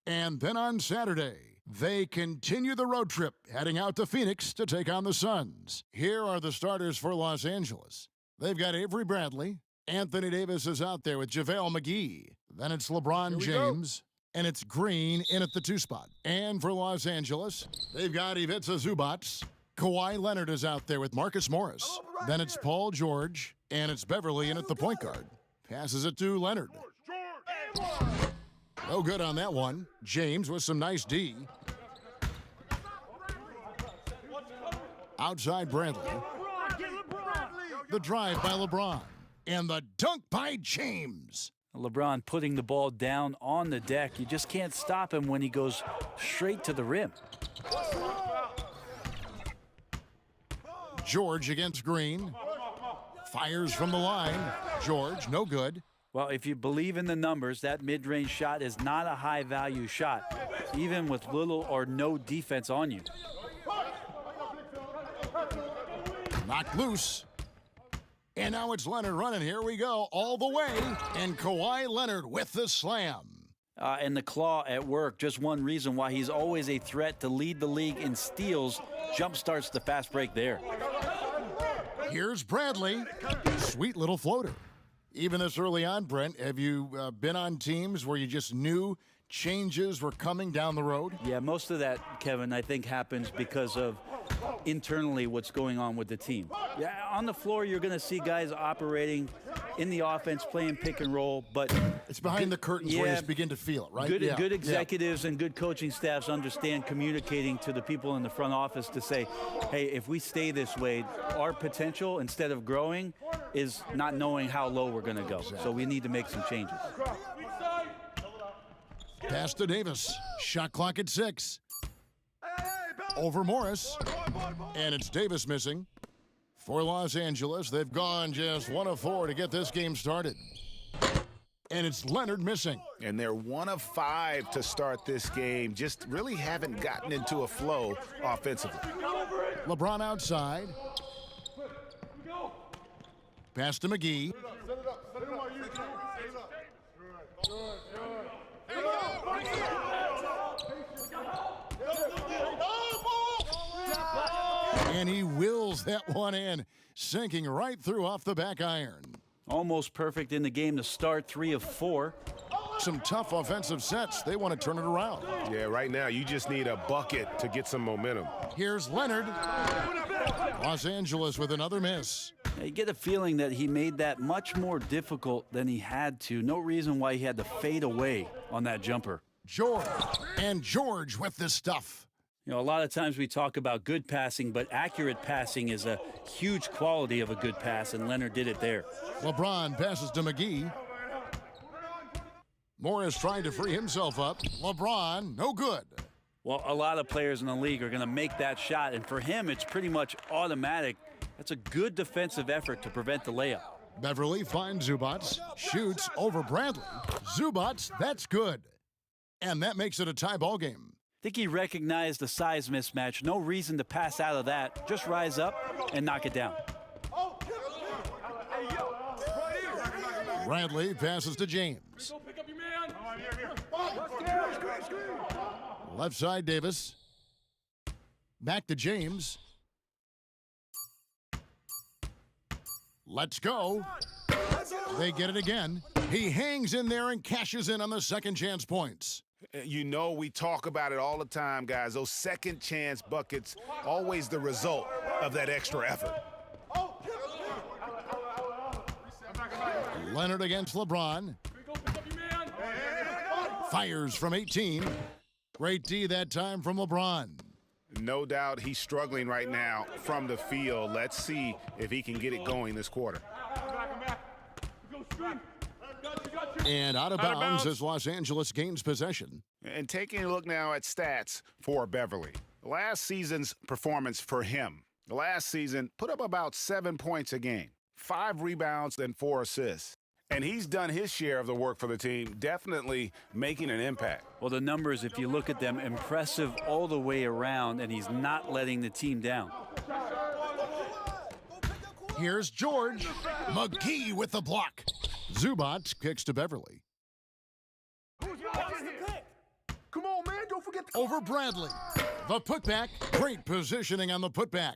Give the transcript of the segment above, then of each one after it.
And then on Saturday, they continue the road trip, heading out to Phoenix to take on the Suns. Here are the starters for Los Angeles. They've got Avery Bradley. Anthony Davis is out there with JaVale McGee. Then it's LeBron James. And it's Green in at the 2 spot. And for Los Angeles, they've got Ivica Zubac. Kawhi Leonard is out there with Marcus Morris. Then it's Paul George. And it's Beverly in at the point guard. Passes it to Leonard. No good on that one. James with some nice D. Outside Bradley. The drive by LeBron. And the dunk by James. LeBron putting the ball down on the deck. You just can't stop him when he goes straight to the rim. George against Green. Fires from the line. George, no good. Well, if you believe in the numbers, that mid-range shot is not a high-value shot, even with little or no defense on you. Knocked loose. And now it's Leonard running. Here we go, all the way. And Kawhi Leonard with the slam. And the claw at work, just one reason why he's always a threat to lead the league in steals. Jump starts the fast break there. Here's Bradley. Sweet little floater. Even this early on, Brent, have you been on teams where you just knew changes were coming down the road? Yeah, most of that, Kevin, I think happens because of internally what's going on with the team. Yeah, on the floor, you're going to see guys operating in the offense, playing pick and roll, but it's behind the curtains where you just begin to feel it, right? Good executives and good coaching staffs understand communicating to the people in the front office to say, hey, if we stay this way, our potential, instead of growing, is not knowing how low we're going to go. So we need to make some changes. Pass to Davis. Shot clock at 6. Over Morris. And it's Davis missing. For Los Angeles, they've gone just 1 of 4 to get this game started. And it's Leonard missing. And they're 1 of 5 to start this game. Just really haven't gotten into a flow offensively. LeBron outside. Pass to McGee. And he wills that one in, sinking right through off the back iron. Almost perfect in the game to start, 3 of 4. Some tough offensive sets. They want to turn it around. Yeah, right now you just need a bucket to get some momentum. Here's Leonard. Los Angeles with another miss. You get a feeling that he made that much more difficult than he had to. No reason why he had to fade away on that jumper. George. And George with the stuff. You know, a lot of times we talk about good passing, but accurate passing is a huge quality of a good pass, and Leonard did it there. LeBron passes to McGee. Morris trying to free himself up. LeBron, no good. Well, a lot of players in the league are going to make that shot, and for him, it's pretty much automatic. That's a good defensive effort to prevent the layup. Beverly finds Zubac, shoots over Bradley. Zubac, that's good. And that makes it a tie ball game. I think he recognized the size mismatch. No reason to pass out of that. Just rise up and knock it down. Bradley passes to James. Left side, Davis. Back to James. Let's go. They get it again. He hangs in there and cashes in on the second chance points. You know, we talk about it all the time, guys. Those second chance buckets, always the result of that extra effort. Leonard against LeBron. Fires from 18. Great D that time from LeBron. No doubt he's struggling right now from the field. Let's see if he can get it going this quarter. And out of bounds as Los Angeles gains possession. And taking a look now at stats for Beverly. Last season's performance for him. Last season put up about 7 points a game, 5 rebounds and 4 assists. And he's done his share of the work for the team, definitely making an impact. Well, the numbers, if you look at them, impressive all the way around, and he's not letting the team down. Here's George. McGee with the block. Zubac kicks to Beverly. Come over Bradley. The putback, great positioning on the putback.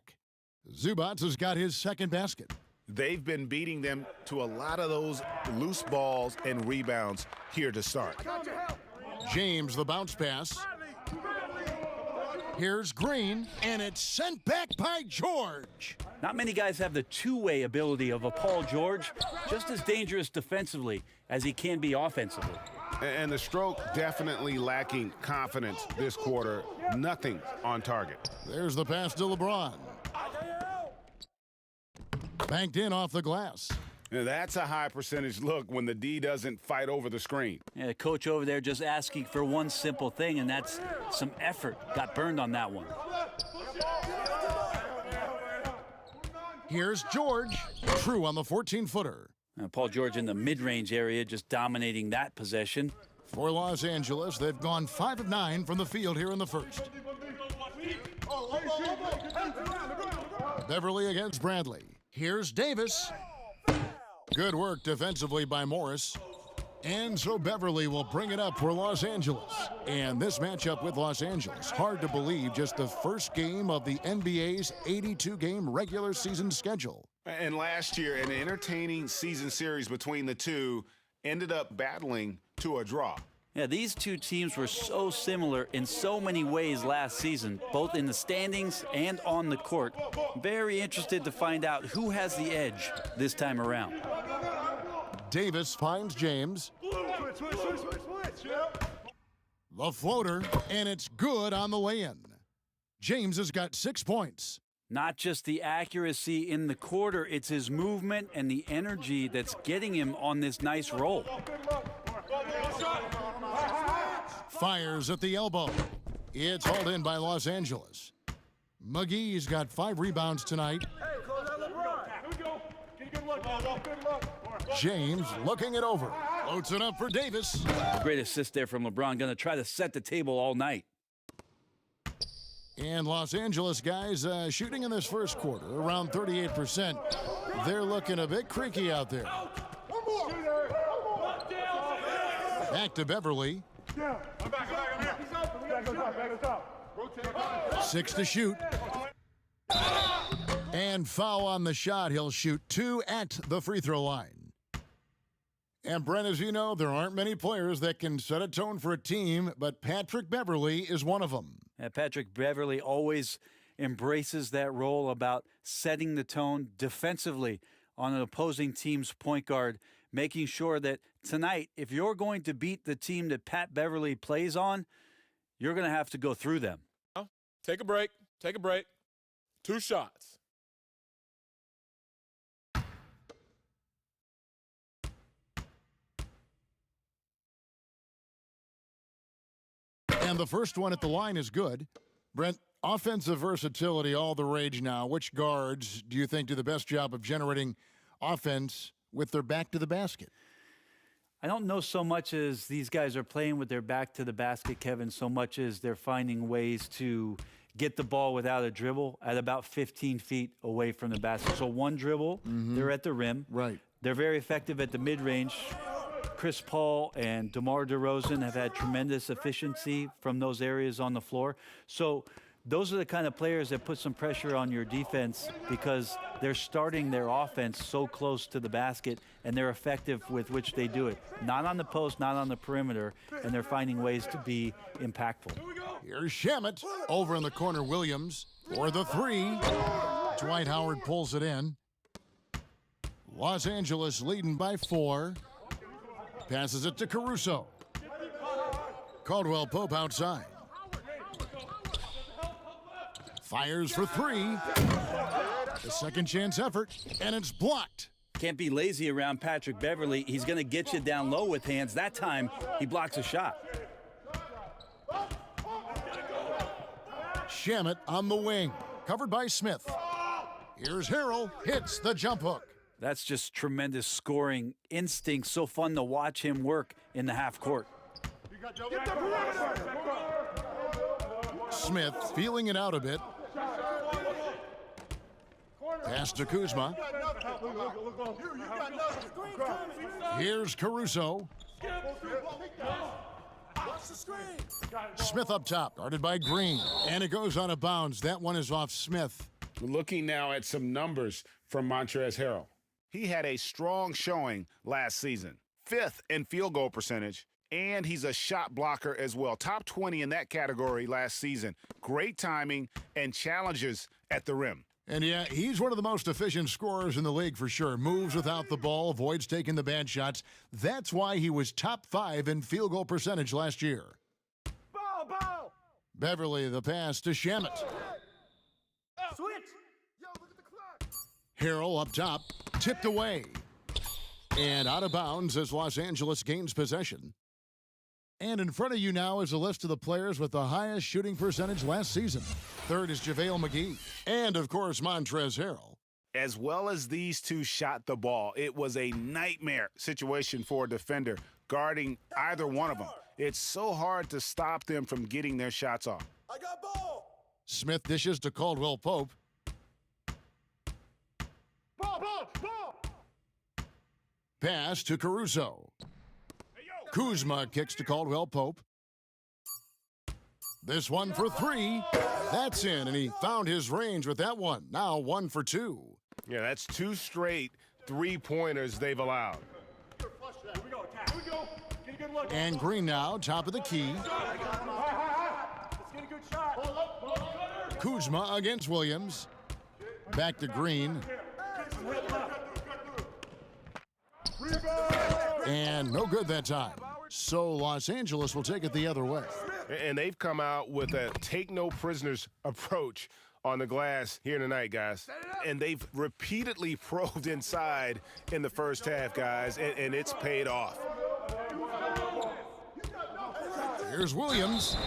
Zubats has got his second basket. They've been beating them to a lot of those loose balls and rebounds here to start. James, the bounce pass. Here's Green, and it's sent back by George. Not many guys have the two-way ability of a Paul George, just as dangerous defensively as he can be offensively. And the stroke definitely lacking confidence this quarter. Nothing on target. There's the pass to LeBron. Banked in off the glass. Now that's a high percentage look when the D doesn't fight over the screen. Yeah, the coach over there just asking for one simple thing, and that's some effort. Got burned on that one. Here's George. True on the 14-footer. Paul George in the mid-range area just dominating that possession. For Los Angeles, they've gone 5 of 9 from the field here in the first. Beverly against Bradley. Here's Davis. Good work defensively by Morris. And so Beverly will bring it up for Los Angeles. And this matchup with Los Angeles, hard to believe, just the first game of the NBA's 82-game regular season schedule. And last year, an entertaining season series between the two ended up battling to a draw. Yeah, these two teams were so similar in so many ways last season, both in the standings and on the court. Very interested to find out who has the edge this time around. Davis finds James. The floater, and it's good on the lay-in. James has got 6 points. Not just the accuracy in the quarter, it's his movement and the energy that's getting him on this nice roll. Fires at the elbow. It's hauled in by Los Angeles. Mcgee's got 5 rebounds tonight. James looking it over. Floats it up for Davis. Great assist there from LeBron. Going to try to set the table all night. And Los Angeles guys shooting in this first quarter around 38%. They're looking a bit creaky out there. Back to Beverly. 6 to shoot. And foul on the shot. He'll shoot 2 at the free throw line. And Brent, as you know, there aren't many players that can set a tone for a team, but Patrick Beverly is one of them. Patrick Beverly always embraces that role about setting the tone defensively on an opposing team's point guard, making sure that tonight, if you're going to beat the team that Pat Beverly plays on, you're going to have to go through them. Take a break. Take a break. 2 shots. And the first one at the line is good. Brent, offensive versatility, all the rage now. Which guards do you think do the best job of generating offense with their back to the basket? I don't know so much as these guys are playing with their back to the basket, Kevin, so much as they're finding ways to get the ball without a dribble at about 15 feet away from the basket. So one dribble, they're at the rim. Right. They're very effective at the mid-range. Chris Paul and DeMar DeRozan have had tremendous efficiency from those areas on the floor. So those are the kind of players that put some pressure on your defense because they're starting their offense so close to the basket, and they're effective with which they do it. Not on the post, not on the perimeter, and they're finding ways to be impactful. Here's Shamet. Over in the corner, Williams for the 3. Dwight Howard pulls it in. Los Angeles leading by 4. Passes it to Caruso. Caldwell Pope outside. Fires for 3. The second chance effort, and it's blocked. Can't be lazy around Patrick Beverly. He's going to get you down low with hands. That time, he blocks a shot. Shamet on the wing, covered by Smith. Here's Harrell, hits the jump hook. That's just tremendous scoring instinct. So fun to watch him work in the half court. Smith feeling it out a bit. Pass to Kuzma. Here's Caruso. Smith up top, guarded by Green. And it goes out of bounds. That one is off Smith. Looking now at some numbers from Montrez Harrell. He had a strong showing last season. 5th in field goal percentage, and he's a shot blocker as well. Top 20 in that category last season. Great timing and challenges at the rim. And yeah, he's one of the most efficient scorers in the league for sure. Moves without the ball, avoids taking the bad shots. That's why he was top 5 in field goal percentage last year. Ball. Beverly, the pass to Shamet. Switch. Harrell up top, tipped away. And out of bounds as Los Angeles gains possession. And in front of you now is a list of the players with the highest shooting percentage last season. Third is JaVale McGee. And, of course, Montrez Harrell. As well as these two shot the ball, it was a nightmare situation for a defender guarding either one of them. It's so hard to stop them from getting their shots off. I got ball. Smith dishes to Caldwell Pope. Ball. Pass to Caruso. Kuzma kicks to Caldwell Pope. This one for 3. That's in, and he found his range with that one. Now 1 for 2. Yeah, that's 2 straight 3-pointers they've allowed. Here we go. Attack. Here we go. Get a good look. And Green now, top of the key. Let's get a good shot. Kuzma against Williams. Back to Green. And no good that time. So Los Angeles will take it the other way. And they've come out with a take-no-prisoners approach on the glass here tonight, guys. And they've repeatedly probed inside in the first half, guys, and it's paid off. Here's Williams.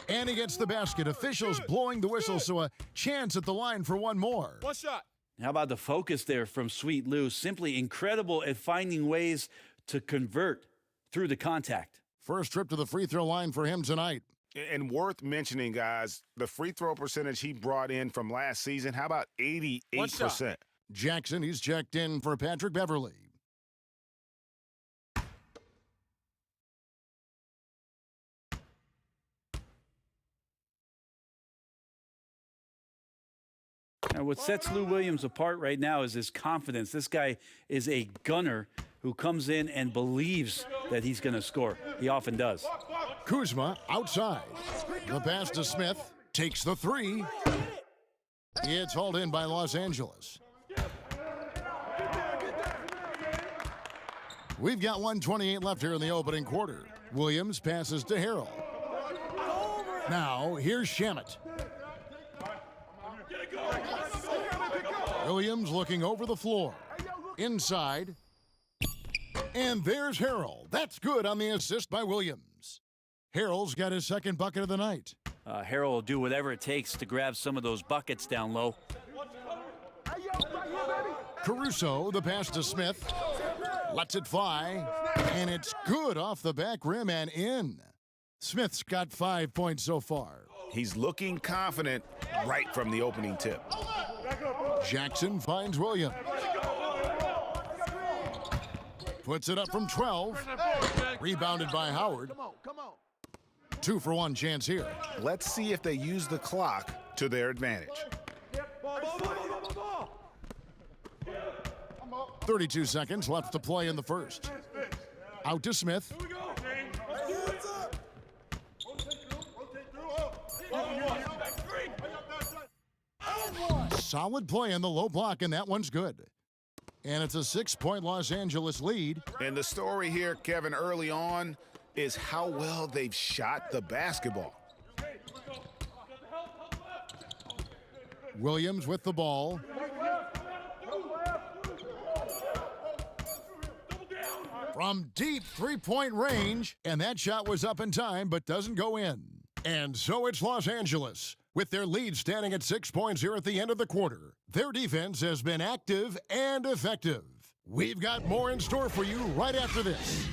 And he gets the basket. Officials blowing the whistle, so a chance at the line for one more. One shot. How about the focus there from Sweet Lou? Simply incredible at finding ways to convert through the contact. First trip to the free throw line for him tonight. And worth mentioning, guys, the free throw percentage he brought in from last season, how about 88%? Jackson, he's checked in for Patrick Beverly. Now, what sets Lou Williams apart right now is his confidence. This guy is a gunner who comes in and believes that he's going to score. He often does. Kuzma outside. The pass to Smith. Takes the 3. It's hauled in by Los Angeles. We've got 1:28 left here in the opening quarter. Williams passes to Harrell. Now, here's Shamet. Williams looking over the floor. Inside. And there's Harrell. That's good on the assist by Williams. Harrell's got his second bucket of the night. Harrell will do whatever it takes to grab some of those buckets down low. Caruso, the pass to Smith. Lets it fly. And it's good off the back rim and in. Smith's got 5 points so far. He's looking confident right from the opening tip. Jackson finds Williams. Puts it up from 12. Rebounded by Howard. 2 for 1 chance here. Let's see if they use the clock to their advantage. 32 seconds left to play in the first. Out to Smith. Solid play in the low block, and that one's good. And it's a 6-point Los Angeles lead. And the story here, Kevin, early on is how well they've shot the basketball. Williams with the ball. From deep 3-point range, and that shot was up in time but doesn't go in. And so it's Los Angeles, with their lead standing at 6 points here at the end of the quarter. Their defense has been active and effective. We've got more in store for you right after this.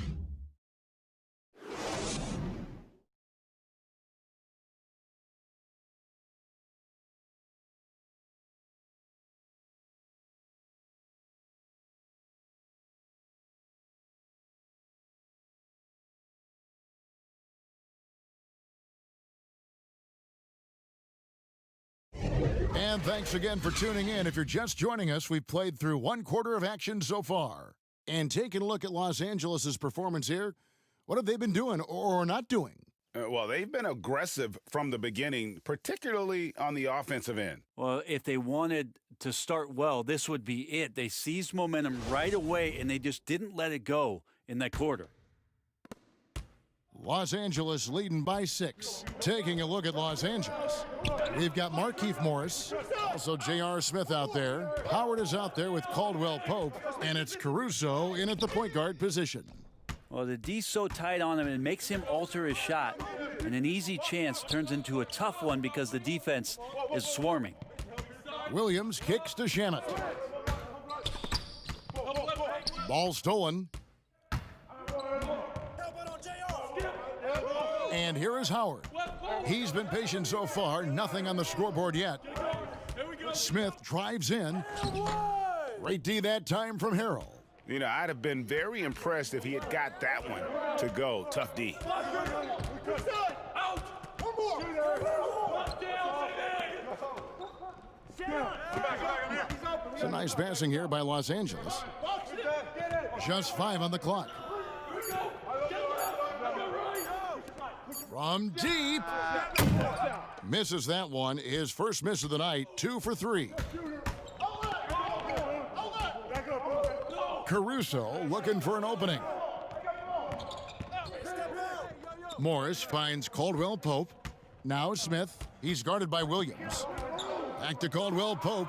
And thanks again for tuning in. If you're just joining us, we've played through one quarter of action so far. And taking a look at Los Angeles' performance here, what have they been doing or not doing? Well, they've been aggressive from the beginning, particularly on the offensive end. Well, if they wanted to start well, this would be it. They seized momentum right away, and they just didn't let it go in that quarter. Los Angeles leading by 6. Taking a look at Los Angeles, we've got Markieff Morris, also J.R. Smith out there. Howard is out there with Caldwell Pope, and it's Caruso in at the point guard position. Well, the D's so tight on him, it makes him alter his shot, and an easy chance turns into a tough one because the defense is swarming. Williams kicks to Shamet. Ball stolen. And here is Howard. He's been patient so far, nothing on the scoreboard yet. Smith drives in. Great D that time from Harrell. You know, I'd have been very impressed if he had got that one to go. Tough D. It's a nice passing here by Los Angeles. Just 5 on the clock. From deep. Misses that one. His first miss of the night. 2 for 3. Caruso looking for an opening. Morris finds Caldwell Pope. Now Smith. He's guarded by Williams. Back to Caldwell Pope.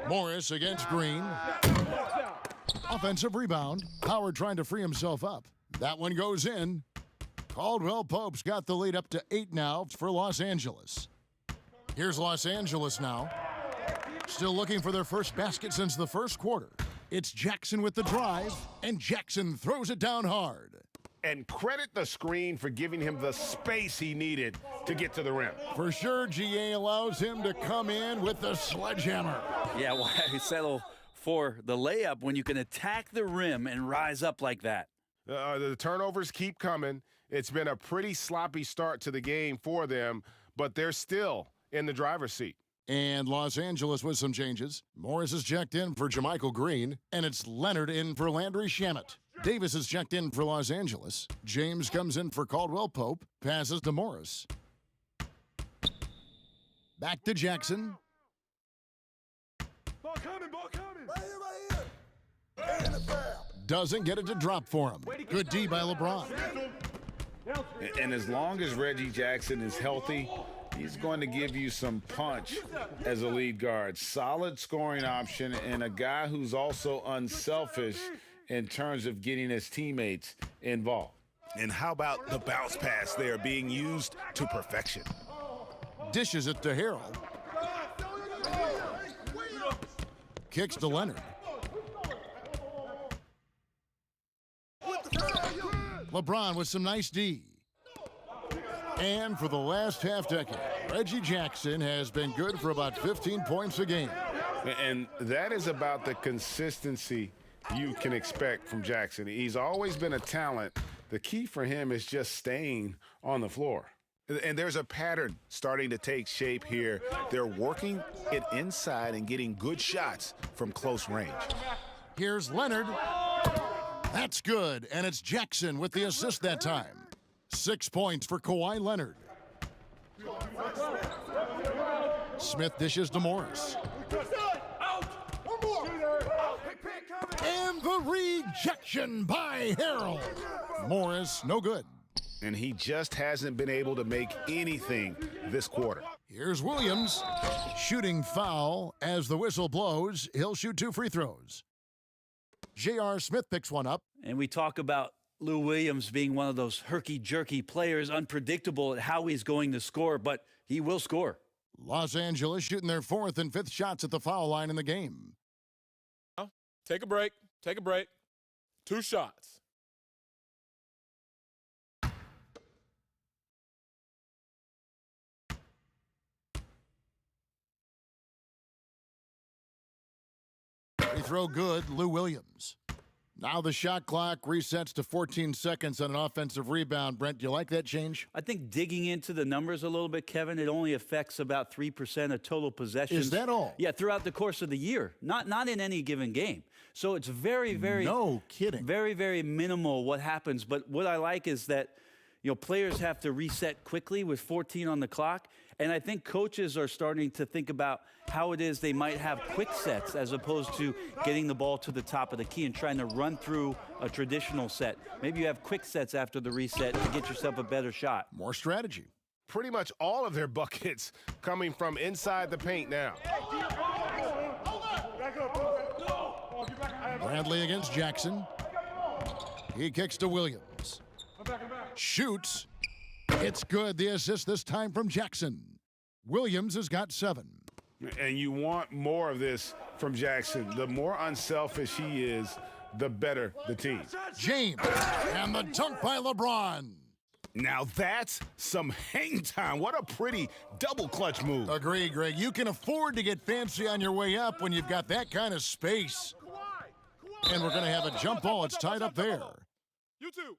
Morris against Green. Offensive rebound. Howard trying to free himself up. That one goes in. Caldwell Pope's got the lead up to 8 now for Los Angeles. Here's Los Angeles now. Still looking for their first basket since the first quarter. It's Jackson with the drive, and Jackson throws it down hard. And credit the screen for giving him the space he needed to get to the rim. For sure, GA allows him to come in with the sledgehammer. Yeah, why settle for the layup when you can attack the rim and rise up like that? The turnovers keep coming. It's been a pretty sloppy start to the game for them, but they're still in the driver's seat. And Los Angeles with some changes. Morris is checked in for Jermichael Green, and it's Leonard in for Landry Shamet. Davis is checked in for Los Angeles. James comes in for Caldwell Pope. Passes to Morris. Back to Jackson. Ball coming, ball coming. Right here. Doesn't get it to drop for him. Good D by LeBron. And as long as Reggie Jackson is healthy, he's going to give you some punch as a lead guard. Solid scoring option and a guy who's also unselfish in terms of getting his teammates involved. And how about the bounce pass there being used to perfection? Dishes it to Harrell. Kicks to Leonard. LeBron with some nice D. And for the last half decade, Reggie Jackson has been good for about 15 points a game. And that is about the consistency you can expect from Jackson. He's always been a talent. The key for him is just staying on the floor. And there's a pattern starting to take shape here. They're working it inside and getting good shots from close range. Here's Leonard. That's good, and it's Jackson with the assist that time. 6 points for Kawhi Leonard. Smith dishes to Morris. And the rejection by Harrell. Morris, no good. And he just hasn't been able to make anything this quarter. Here's Williams. Shooting foul as the whistle blows. He'll shoot 2 free throws. J.R. Smith picks one up. And we talk about Lou Williams being one of those herky-jerky players, unpredictable at how he's going to score, but he will score. Los Angeles shooting their 4th and 5th shots at the foul line in the game. Take a break. Take a break. 2 shots. Free throw good, Lou Williams. Now the shot clock resets to 14 seconds on an offensive rebound. Brent, do you like that change? I think digging into the numbers a little bit, Kevin, it only affects about 3% of total possessions. Is that all? Yeah, throughout the course of the year, not in any given game. So it's very, very no kidding, very, very minimal what happens. But what I like is that players have to reset quickly with 14 on the clock. And I think coaches are starting to think about how it is they might have quick sets as opposed to getting the ball to the top of the key and trying to run through a traditional set. Maybe you have quick sets after the reset to get yourself a better shot. More strategy. Pretty much all of their buckets coming from inside the paint now. Bradley against Jackson. He kicks to Williams. Shoots. It's good. The assist this time from Jackson. Williams has got 7. And you want more of this from Jackson. The more unselfish he is, the better the team. James and the dunk by LeBron. Now that's some hang time. What a pretty double clutch move. Agree, Greg. You can afford to get fancy on your way up when you've got that kind of space. And we're going to have a jump ball. It's tied up there. You two.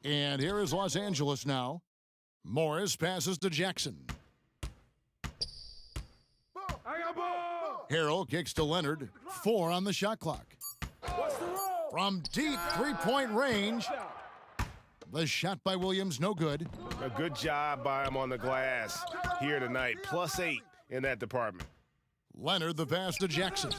And here is Los Angeles now. Morris passes to Jackson. Harrell kicks to Leonard. 4 on the shot clock. From deep three-point range. The shot by Williams, no good. A good job by him on the glass here tonight. +8 in that department. Leonard the pass to Jackson.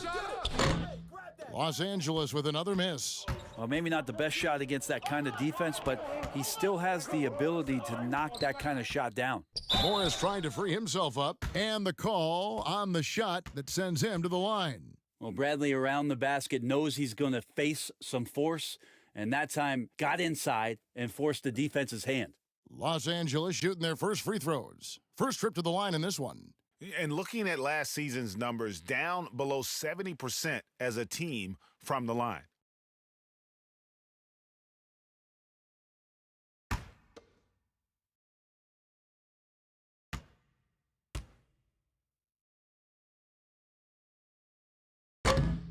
Los Angeles with another miss. Well, maybe not the best shot against that kind of defense, but he still has the ability to knock that kind of shot down. Morris trying to free himself up, and the call on the shot that sends him to the line. Well, Bradley around the basket knows he's going to face some force, and that time got inside and forced the defense's hand. Los Angeles shooting their first free throws. First trip to the line in this one. And looking at last season's numbers, down below 70% as a team from the line.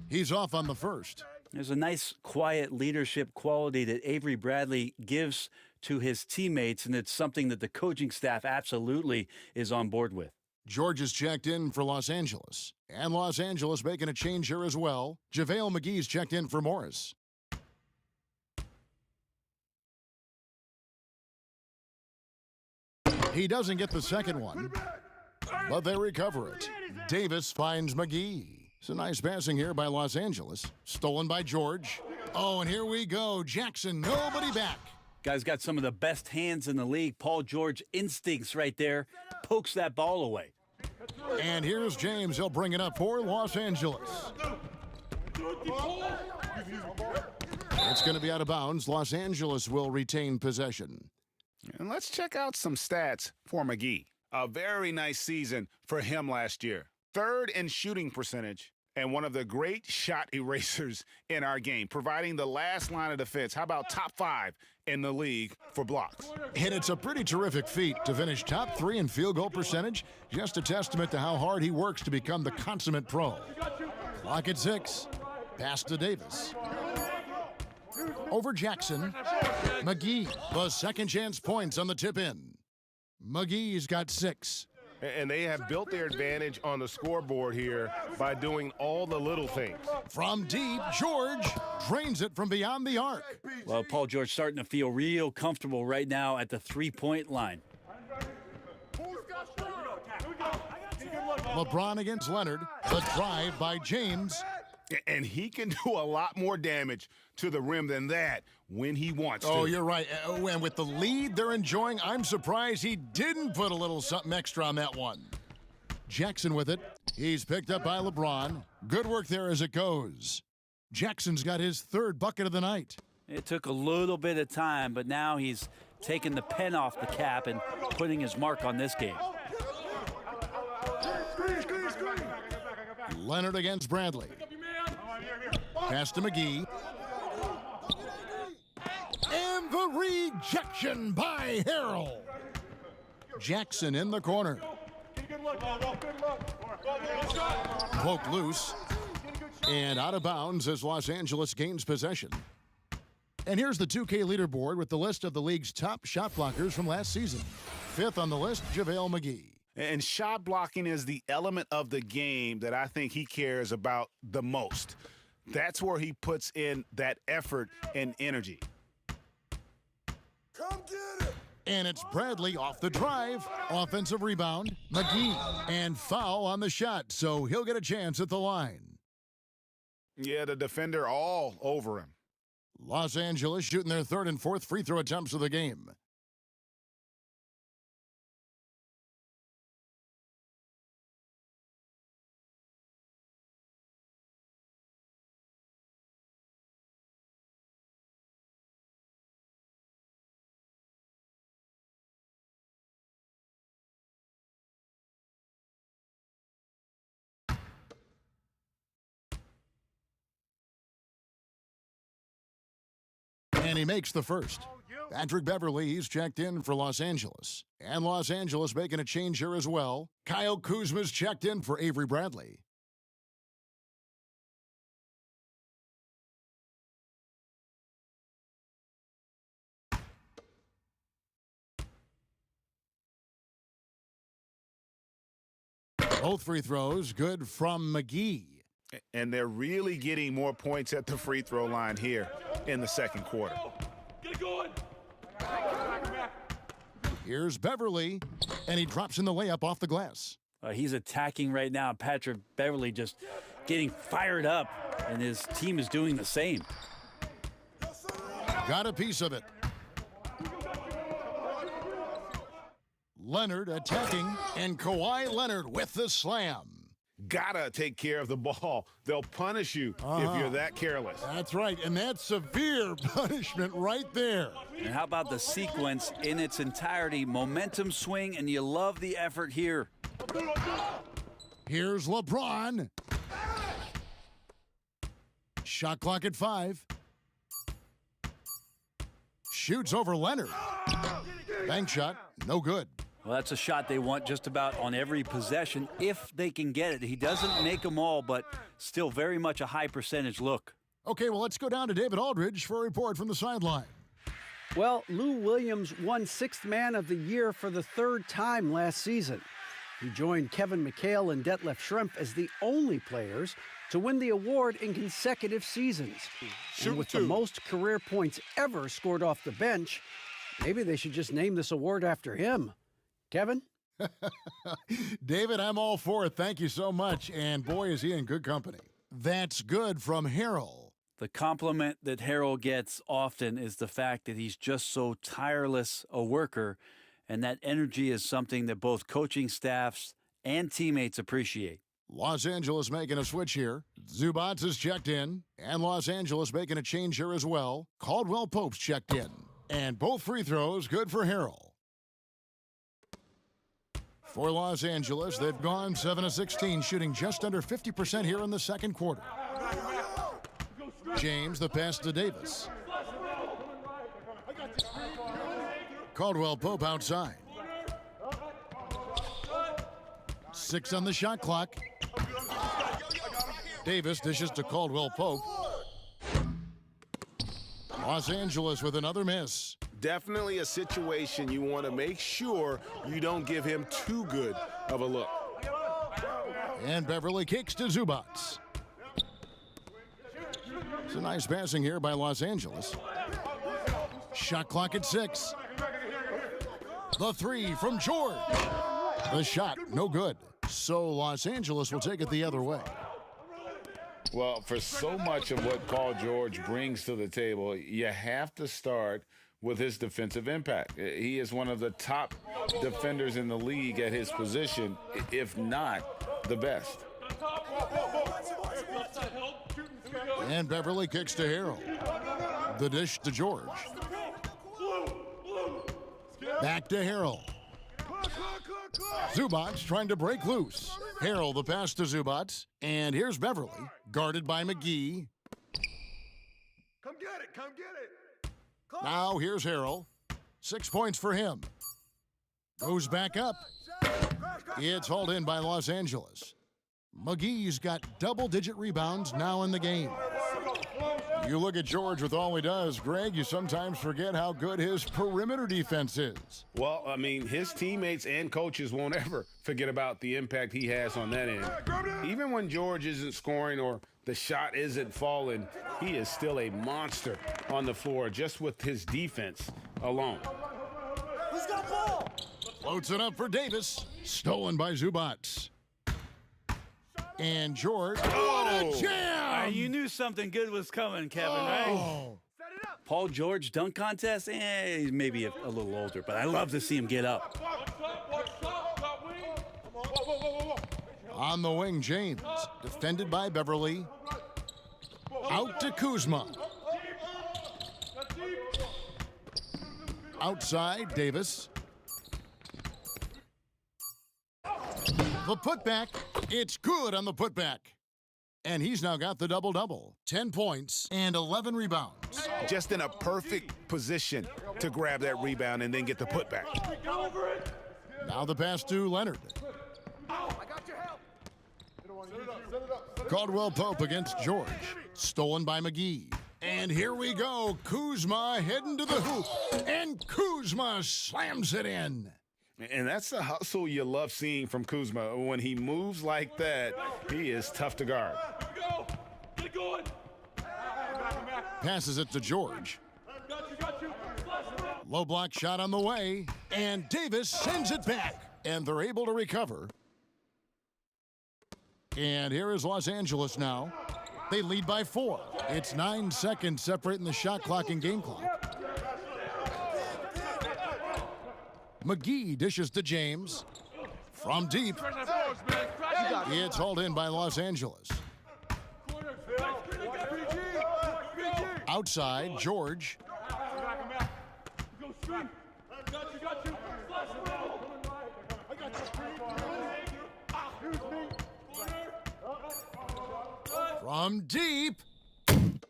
He's off on the first. There's a nice, quiet leadership quality that Avery Bradley gives to his teammates, and it's something that the coaching staff absolutely is on board with. George is checked in for Los Angeles. And Los Angeles making a change here as well. JaVale McGee's checked in for Morris. He doesn't get the second one, but they recover it. Davis finds McGee. It's a nice passing here by Los Angeles. Stolen by George. Oh, and here we go. Jackson, nobody back. Guy's got some of the best hands in the league. Paul George instincts right there. Pokes that ball away. And here's James. He'll bring it up for Los Angeles. It's going to be out of bounds. Los Angeles will retain possession. And let's check out some stats for McGee. A very nice season for him last year. 3rd in shooting percentage and one of the great shot erasers in our game, providing the last line of defense. How about top 5 in the league for blocks? And it's a pretty terrific feat to finish top 3 in field goal percentage. Just a testament to how hard he works to become the consummate pro. Clock at 6. Pass to Davis. Over Jackson. McGee, the second chance points on the tip in. McGee's got 6. And they have built their advantage on the scoreboard here by doing all the little things. From deep, George drains it from beyond the arc. Well, Paul George starting to feel real comfortable right now at the three-point line. LeBron against Leonard. The drive by James. And he can do a lot more damage to the rim than that when he wants to. Oh, you're right. And with the lead they're enjoying, I'm surprised he didn't put a little something extra on that one. Jackson with it. He's picked up by LeBron. Good work there as it goes. Jackson's got his 3rd bucket of the night. It took a little bit of time, but now he's taking the pen off the cap and putting his mark on this game. Leonard against Bradley. Pass to McGee. And the rejection by Harrell. Jackson in the corner. Good look, good look. Poke loose. And out of bounds as Los Angeles gains possession. And here's the 2K leaderboard with the list of the league's top shot blockers from last season. Fifth on the list, JaVale McGee. And shot blocking is the element of the game that I think he cares about the most. That's where he puts in that effort and energy. Come get it. And it's Bradley off the drive. Offensive rebound, McGee. And foul on the shot, so he'll get a chance at the line. Yeah, the defender all over him. Los Angeles shooting their third and fourth free throw attempts of the game. And he makes the first. Patrick Beverley, he's checked in for Los Angeles. And Los Angeles making a change here as well. Kyle Kuzma's checked in for Avery Bradley. Both free throws good from McGee. And they're really getting more points at the free throw line here in the second quarter. Get it going. Here's Beverley, and he drops in the layup off the glass. He's attacking right now. Patrick Beverley just getting fired up, and his team is doing the same. Got a piece of it. Leonard attacking, and Kawhi Leonard with the slam. Gotta take care of the ball. They'll punish you if you're that careless. That's right, and that's severe punishment right there. And how about the sequence in its entirety? Momentum swing, and you love the effort here. Here's LeBron. Shot clock at 5. Shoots over Leonard. Bank shot, no good. Well, that's a shot they want just about on every possession if they can get it. He doesn't make them all, but still very much a high percentage look. Okay, well, let's go down to David Aldridge for a report from the sideline. Well, Lou Williams won Sixth Man of the Year for the third time last season. He joined Kevin McHale and Detlef Schrempf as the only players to win the award in consecutive seasons. And with the most career points ever scored off the bench, maybe they should just name this award after him. Kevin? David, I'm all for it. Thank you so much. And boy, is he in good company. That's good from Harrell. The compliment that Harrell gets often is the fact that he's just so tireless a worker, and that energy is something that both coaching staffs and teammates appreciate. Los Angeles making a switch here. Zubats is checked in, and Los Angeles making a change here as well. Caldwell Pope's checked in, and both free throws good for Harrell. For Los Angeles, they've gone 7 of 16, shooting just under 50% here in the second quarter. James, the pass to Davis. Caldwell Pope outside. 6 on the shot clock. Davis dishes to Caldwell Pope. Los Angeles with another miss. Definitely a situation you want to make sure you don't give him too good of a look. And Beverley kicks to Zubats. It's a nice passing here by Los Angeles. Shot clock at 6. The 3 from George. The shot, no good. So Los Angeles will take it the other way. Well, for so much of what Paul George brings to the table, you have to start with his defensive impact. He is one of the top defenders in the league at his position, if not the best. And Beverley kicks to Harrell. The dish to George. Back to Harrell. Zubats trying to break loose. Harrell the pass to Zubats. And here's Beverley, guarded by McGee. Come get it. Come get it. Now here's Harrell. 6 points for him. Goes back up. It's hauled in by Los Angeles. Mcgee's got double-digit rebounds now in the game. You look at George with all he does, Greg, you sometimes forget how good his perimeter defense is. Well, I mean, his teammates and coaches won't ever forget about the impact he has on that end. Even when George isn't scoring or the shot isn't falling, he is still a monster on the floor just with his defense alone. Who's got ball? Floats it up for Davis. Stolen by Zubats. And George, what a jam! You knew something good was coming, Kevin, right? Paul George dunk contest? He's maybe a little older, but I love to see him get up. On the wing, James, defended by Beverly. Out to Kuzma. Outside, Davis. The putback, it's good on the putback. And he's now got the double-double. 10 points and 11 rebounds. Just in a perfect position to grab that rebound and then get the putback. Now the pass to Leonard. Caldwell Pope against George. Stolen by Mcgee. And here we go. Kuzma heading to the hoop. And Kuzma slams it in. And that's the hustle you love seeing from Kuzma. When he moves like that, he is tough to guard. Get going. Passes it to George. Low block shot on the way. And Davis sends it back. And they're able to recover. And here is Los Angeles now. They lead by 4. It's 9 seconds separating the shot clock and game clock. Mcgee dishes to James. From deep. It's hauled in by Los Angeles. Outside, George. From deep.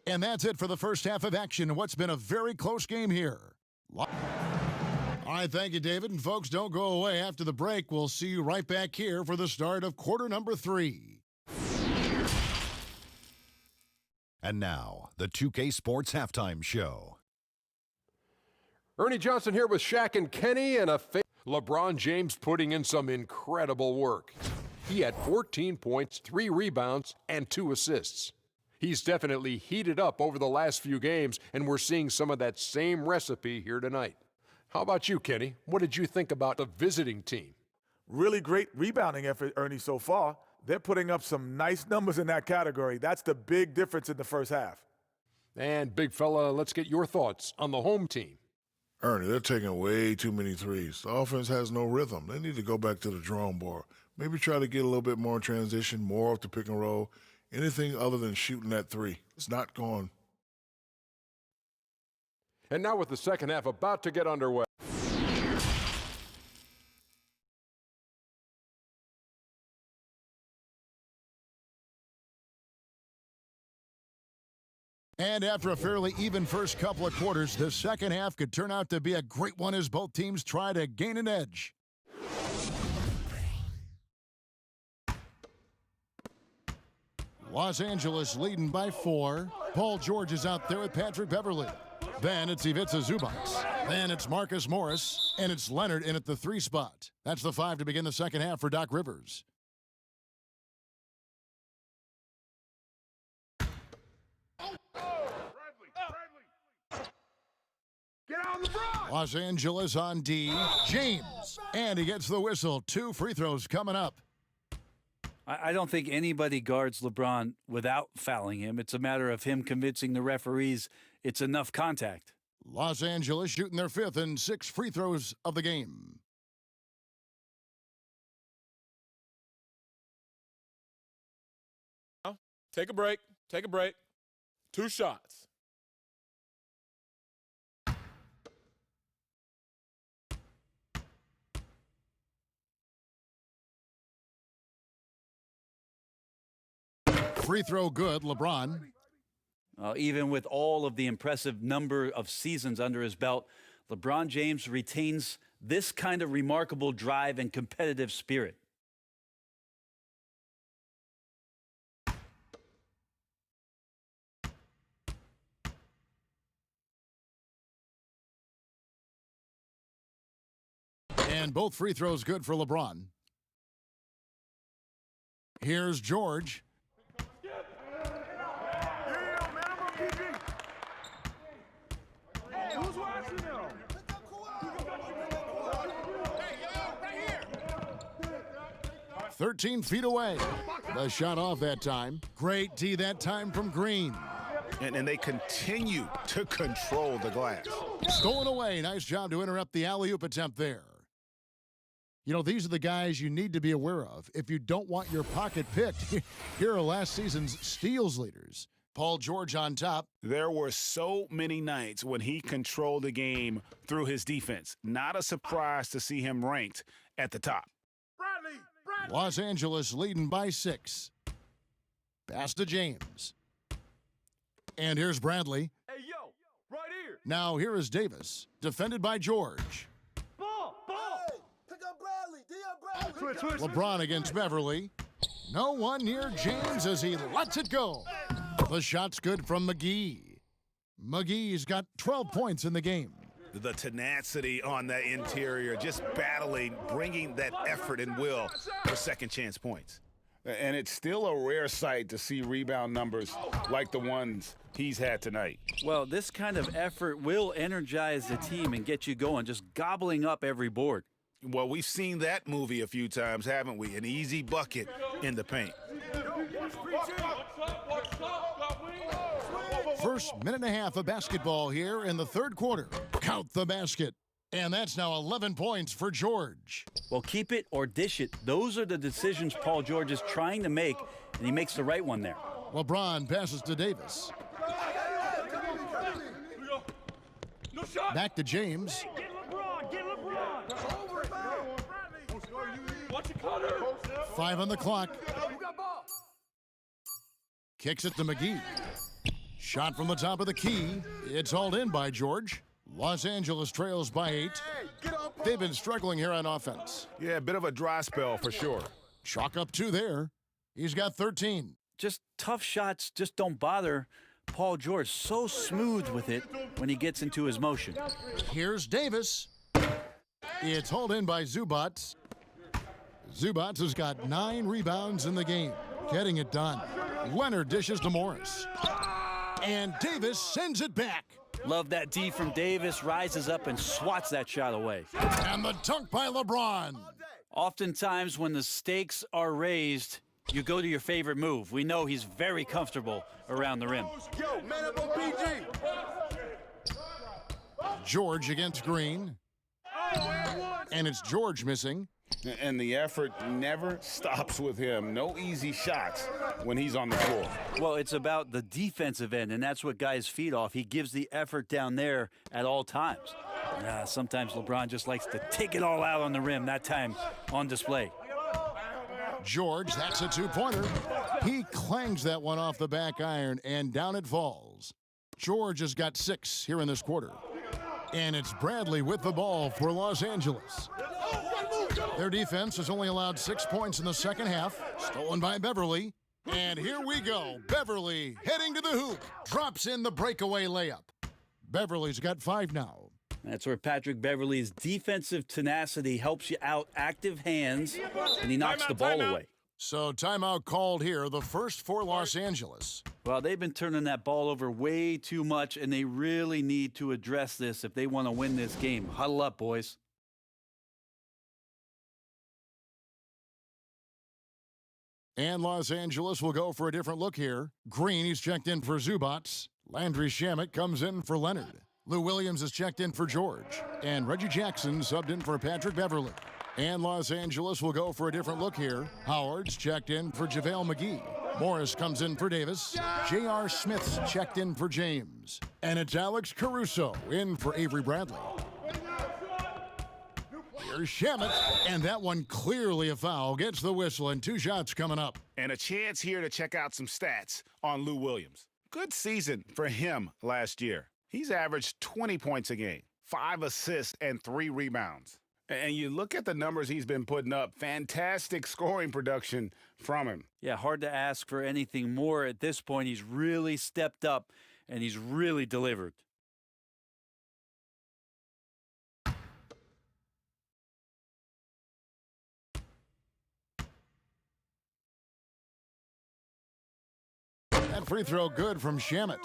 And that's it for the first half of action in what's been a very close game here. All right, thank you, David. And folks, don't go away. After the break, we'll see you right back here for the start of quarter number 3. And now, the 2K Sports Halftime Show. Ernie Johnson here with Shaq and Kenny, and LeBron James putting in some incredible work. He had 14 points, 3 rebounds, and 2 assists. He's definitely heated up over the last few games, and we're seeing some of that same recipe here tonight. How about you, Kenny? What did you think about the visiting team? Really great rebounding effort, Ernie, so far. They're putting up some nice numbers in that category. That's the big difference in the first half. And, big fella, let's get your thoughts on the home team. Ernie, they're taking way too many threes. The offense has no rhythm. They need to go back to the drawing board. Maybe try to get a little bit more in transition, more off the pick and roll. Anything other than shooting that three. It's not going. And now with the second half about to get underway. And after a fairly even first couple of quarters, the second half could turn out to be a great one as both teams try to gain an edge. Los Angeles leading by 4. Paul George is out there with Patrick Beverly. Then it's Ivica Zubac. Then it's Marcus Morris. And it's Leonard in at the 3 spot. That's the 5 to begin the second half for Doc Rivers. Get out of the front! Los Angeles on D. James. And he gets the whistle. 2 free throws coming up. I don't think anybody guards LeBron without fouling him. It's a matter of him convincing the referees it's enough contact. Los Angeles shooting their 5th and 6 free throws of the game. Take a break. Take a break. 2 shots. Free throw good, LeBron. Even with all of the impressive number of seasons under his belt, LeBron James retains this kind of remarkable drive and competitive spirit. And both free throws good for LeBron. Here's George. Hey, who's watching now? 13 feet away. The shot off that time. Great D that time from Green. And they continue to control the glass. Stolen away. Nice job to interrupt the alley-oop attempt there. You know, these are the guys you need to be aware of if you don't want your pocket picked. Here are last season's steals leaders. Paul George on top. There were so many nights when he controlled the game through his defense. Not a surprise to see him ranked at the top. Bradley! Los Angeles leading by 6. Pass to James. And here's Bradley. Hey, yo, right here. Now here is Davis, defended by George. Ball! Hey, pick up Bradley. D.R. Bradley. Switch. LeBron against Beverly. No one near James as he lets it go. The shot's good from Mcgee. Mcgee's got 12 points in the game. The tenacity on that interior, just battling, bringing that effort and will for second chance points. And it's still a rare sight to see rebound numbers like the ones he's had tonight. Well, this kind of effort will energize the team and get you going, just gobbling up every board. Well, we've seen that movie a few times, haven't we? An easy bucket in the paint. First minute and a half of basketball here in the third quarter. Count the basket. And that's now 11 points for George. Well, keep it or dish it. Those are the decisions Paul George is trying to make, and he makes the right one there. LeBron passes to Davis. Back to James. Get LeBron. Get LeBron. Watch it, Cutter. 5 on the clock. Kicks it to Mcgee. Shot from the top of the key. It's hauled in by George. Los Angeles trails by 8. They've been struggling here on offense. Yeah, a bit of a dry spell for sure. Chalk up 2 there. He's got 13. Just tough shots just don't bother Paul George. So smooth with it when he gets into his motion. Here's Davis. It's hauled in by Zubac. Zubac has got 9 rebounds in the game. Getting it done. Leonard dishes to Morris. And Davis sends it back. Love that D from Davis, rises up and swats that shot away. And the dunk by LeBron. Oftentimes when the stakes are raised, you go to your favorite move. We know he's very comfortable around the rim. Yo, man up on PG. George against Green. And it's George missing. And the effort never stops with him. No easy shots when he's on the floor. Well, it's about the defensive end, and that's what guys feed off. He gives the effort down there at all times. Sometimes LeBron just likes to take it all out on the rim, that time on display. George, that's a 2-pointer. He clangs that one off the back iron, and down it falls. George has got 6 here in this quarter. And it's Bradley with the ball for Los Angeles. Their defense has only allowed 6 points in the second half. Stolen by Beverly. And here we go. Beverly heading to the hoop. Drops in the breakaway layup. Beverly's got 5 now. That's where Patrick Beverley's defensive tenacity helps you out. Active hands, and he knocks the ball away. So timeout called here, the first for Los Angeles. Well, they've been turning that ball over way too much, and they really need to address this if they want to win this game. Huddle up, boys. And Los Angeles will go for a different look here. Green, he's checked in for Zubac. Landry Shamet comes in for Leonard. Lou Williams is checked in for George. And Reggie Jackson subbed in for Patrick Beverley. And Los Angeles will go for a different look here. Howard's checked in for JaVale McGee. Morris comes in for Davis. J.R. Smith's checked in for James. And it's Alex Caruso in for Avery Bradley. Here's Shamet, and that one clearly a foul. Gets the whistle, and 2 shots coming up. And a chance here to check out some stats on Lou Williams. Good season for him last year. He's averaged 20 points a game, 5 assists, and 3 rebounds. And you look at the numbers he's been putting up, fantastic scoring production from him. Yeah, hard to ask for anything more at this point. He's really stepped up, and he's really delivered. That free throw good from Shamet.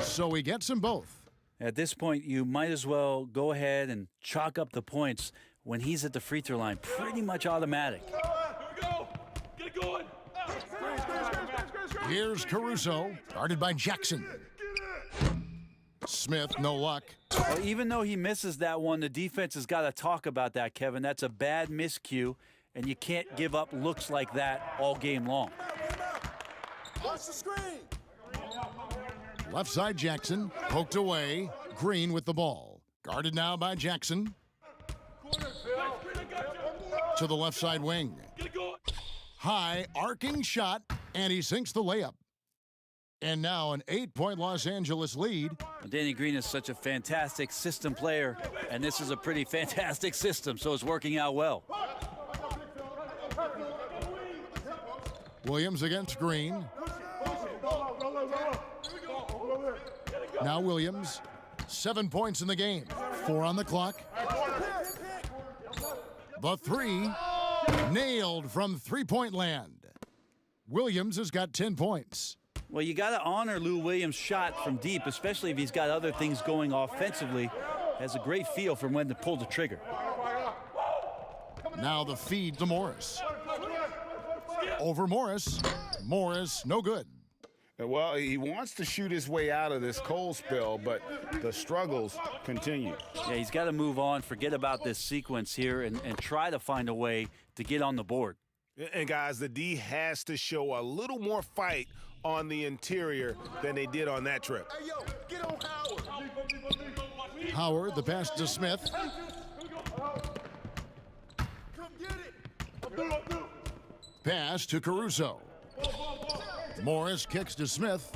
So he gets them both. At this point, you might as well go ahead and chalk up the points when he's at the free throw line. Pretty much automatic. Here we go. Get it going. Here's Caruso, guarded by Jackson. Smith, no luck. Well, even though he misses that one, the defense has got to talk about that, Kevin. That's a bad miscue, and you can't give up looks like that all game long. Watch the screen. Left side Jackson, poked away. Green with the ball. Guarded now by Jackson. To the left side wing. High, arcing shot, and he sinks the layup. And now an 8-point Los Angeles lead. Danny Green is such a fantastic system player, and this is a pretty fantastic system, so it's working out well. Williams against Green. Now Williams, 7 points in the game, 4 on the clock. The three, nailed from three-point land. Williams has got 10 points. Well, you got to honor Lou Williams' shot from deep, especially if he's got other things going offensively. Has a great feel for when to pull the trigger. Now the feed to Morris. Over Morris. Morris, no good. Well, he wants to shoot his way out of this cold spell, but the struggles continue. Yeah, he's got to move on, forget about this sequence here, and try to find a way to get on the board. And, guys, the D has to show a little more fight on the interior than they did on that trip. Hey, yo, get on Howard. Howard, the pass to Smith. Come get it. Pass to Caruso. Morris kicks to Smith.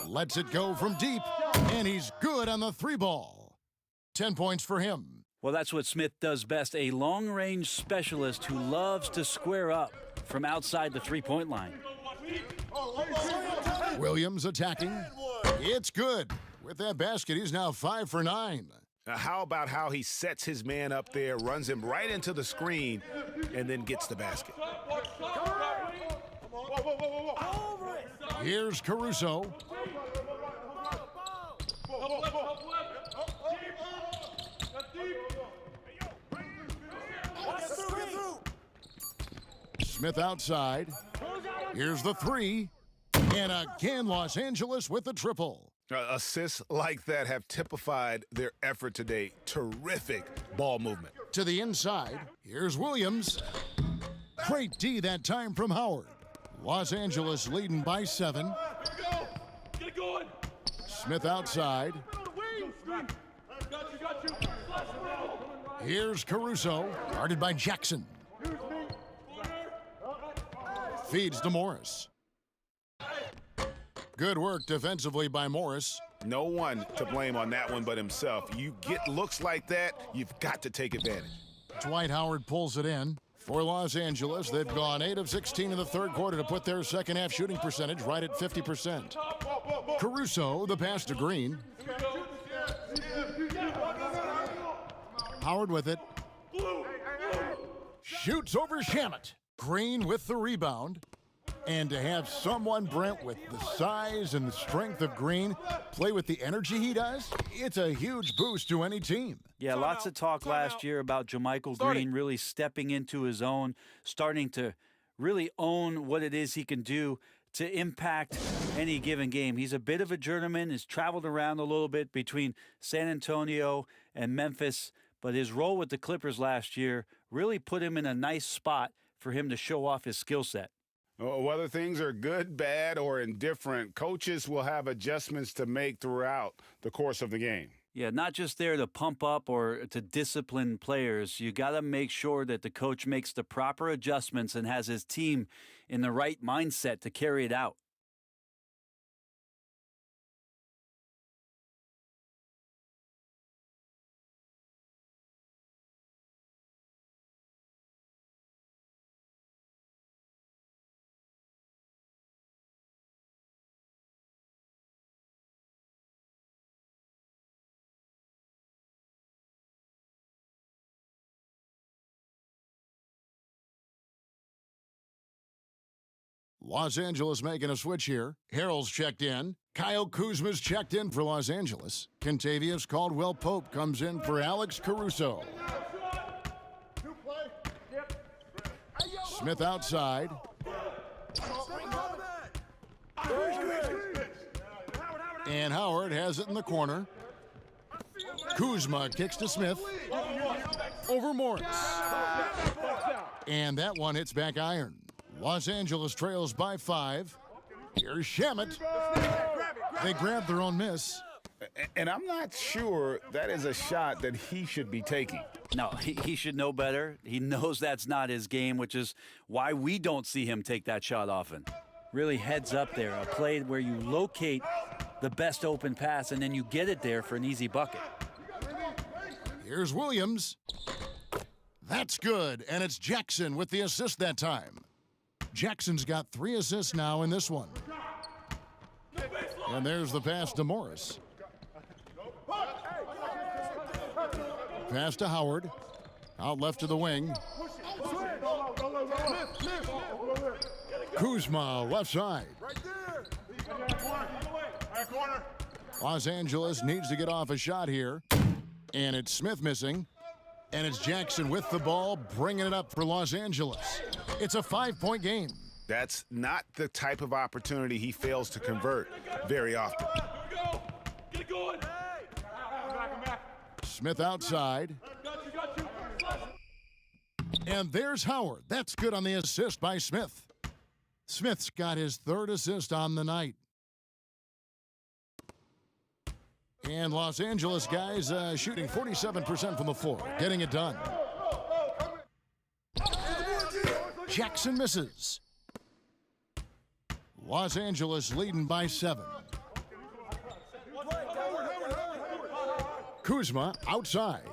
Lets it go from deep, and he's good on the three ball. 10 points for him. Well, that's what Smith does best, a long-range specialist who loves to square up from outside the three-point line. Williams attacking. It's good. With that basket, he's now 5 for 9. Now, how about how he sets his man up there, runs him right into the screen, and then gets the basket? Here's Caruso. Smith outside. Here's the three. And again, Los Angeles with the triple. Assists like that have typified their effort today. Terrific ball movement. To the inside. Here's Williams. Great D that time from Howard. Los Angeles leading by 7. Get it going. Smith outside. Here's Caruso, guarded by Jackson. Feeds to Morris. Good work defensively by Morris. No one to blame on that one but himself. You get looks like that, you've got to take advantage. Dwight Howard pulls it in. For Los Angeles, they've gone 8 of 16 in the third quarter to put their second half shooting percentage right at 50%. Caruso, the pass to Green. Howard with it. Shoots over Shamet. Green with the rebound. And to have someone, Brent, with the size and the strength of Green play with the energy he does, it's a huge boost to any team. Yeah, lots of talk last year about JaMychal Green really stepping into his own, starting to really own what it is he can do to impact any given game. He's a bit of a journeyman, has traveled around a little bit between San Antonio and Memphis, but his role with the Clippers last year really put him in a nice spot for him to show off his skill set. Whether things are good, bad, or indifferent, coaches will have adjustments to make throughout the course of the game. Yeah, not just there to pump up or to discipline players. You got to make sure that the coach makes the proper adjustments and has his team in the right mindset to carry it out. Los Angeles making a switch here. Harrell's checked in. Kyle Kuzma's checked in for Los Angeles. Kentavious Caldwell-Pope comes in for Alex Caruso. Smith outside. And Howard has it in the corner. Kuzma kicks to Smith. Over Morris. And that one hits back iron. Los Angeles trails by 5. Here's Shamet. They grab their own miss. And I'm not sure that is a shot that he should be taking. No, he should know better. He knows that's not his game, which is why we don't see him take that shot often. Really heads up there, a play where you locate the best open pass and then you get it there for an easy bucket. Here's Williams. That's good, and it's Jackson with the assist that time. Jackson's got 3 assists now in this one. And there's the pass to Morris. Pass to Howard. Out left to the wing. Kuzma, left side. Los Angeles needs to get off a shot here. And it's Smith missing. And it's Jackson with the ball, bringing it up for Los Angeles. It's a 5-point game. That's not the type of opportunity he fails to convert very often. Get going. Smith outside. And there's Howard. That's good on the assist by Smith. Smith's got his 3rd assist on the night. And Los Angeles guys shooting 47% from the floor, getting it done. Jackson misses. Los Angeles leading by 7. Kuzma outside.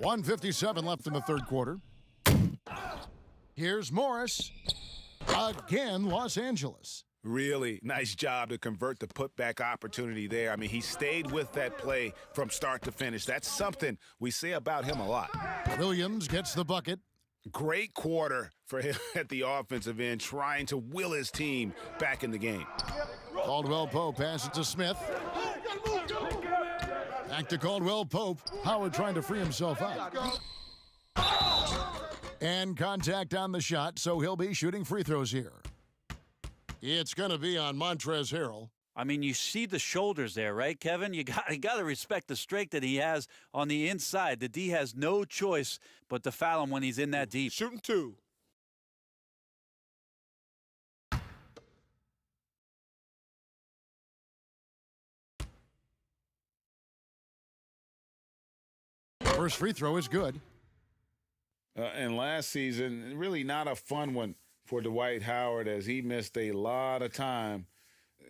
1:57 left in the 3rd quarter. Here's Morris. Again, Los Angeles. Really nice job to convert the putback opportunity there. I mean, he stayed with that play from start to finish. That's something we say about him a lot. Williams gets the bucket. Great quarter for him at the offensive end, trying to will his team back in the game. Caldwell-Pope passes to Smith. Back to Caldwell-Pope. Howard trying to free himself up. And contact on the shot, so he'll be shooting free throws here. It's going to be on Montrez Harrell. I mean, you see the shoulders there, right, Kevin? You got to respect the strength that he has on the inside. The D has no choice but to foul him when he's in that deep. Shooting 2. First free throw is good. And last season, really not a fun one for Dwight Howard as he missed a lot of time.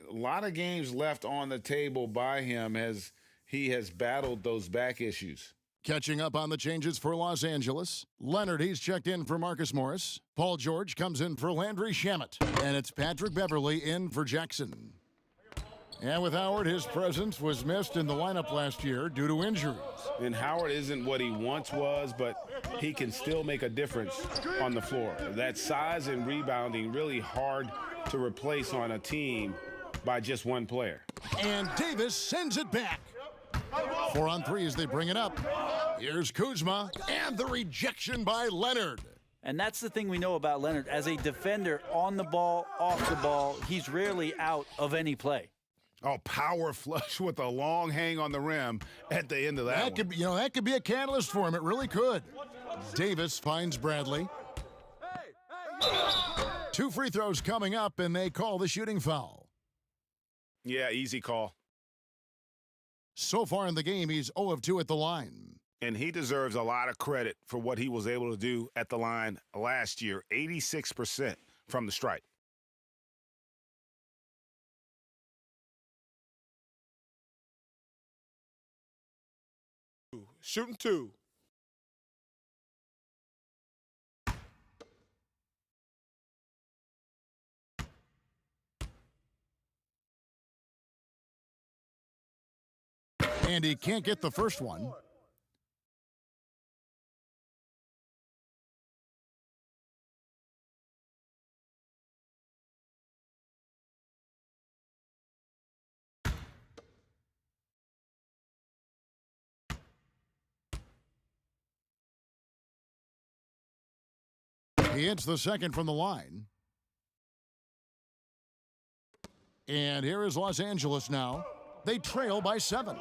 A lot of games left on the table by him as he has battled those back issues. Catching up on the changes for Los Angeles. Leonard, he's checked in for Marcus Morris. Paul George comes in for Landry Shamet. And it's Patrick Beverley in for Jackson. And with Howard, his presence was missed in the lineup last year due to injuries. And Howard isn't what he once was, but he can still make a difference on the floor. That size and rebounding really hard to replace on a team by just one player. And Davis sends it back. 4 on 3 as they bring it up. Here's Kuzma and the rejection by Leonard. And that's the thing we know about Leonard. As a defender, on the ball, off the ball, he's rarely out of any play. Oh, power flush with a long hang on the rim at the end of that one. That could be a catalyst for him. It really could. Davis finds Bradley. 2 free throws coming up, and they call the shooting foul. Yeah, easy call. So far in the game, he's 0 of 2 at the line. And he deserves a lot of credit for what he was able to do at the line last year. 86% from the stripe. Shooting 2. And he can't get the first one. He hits the second from the line. And here is Los Angeles now. They trail by 7.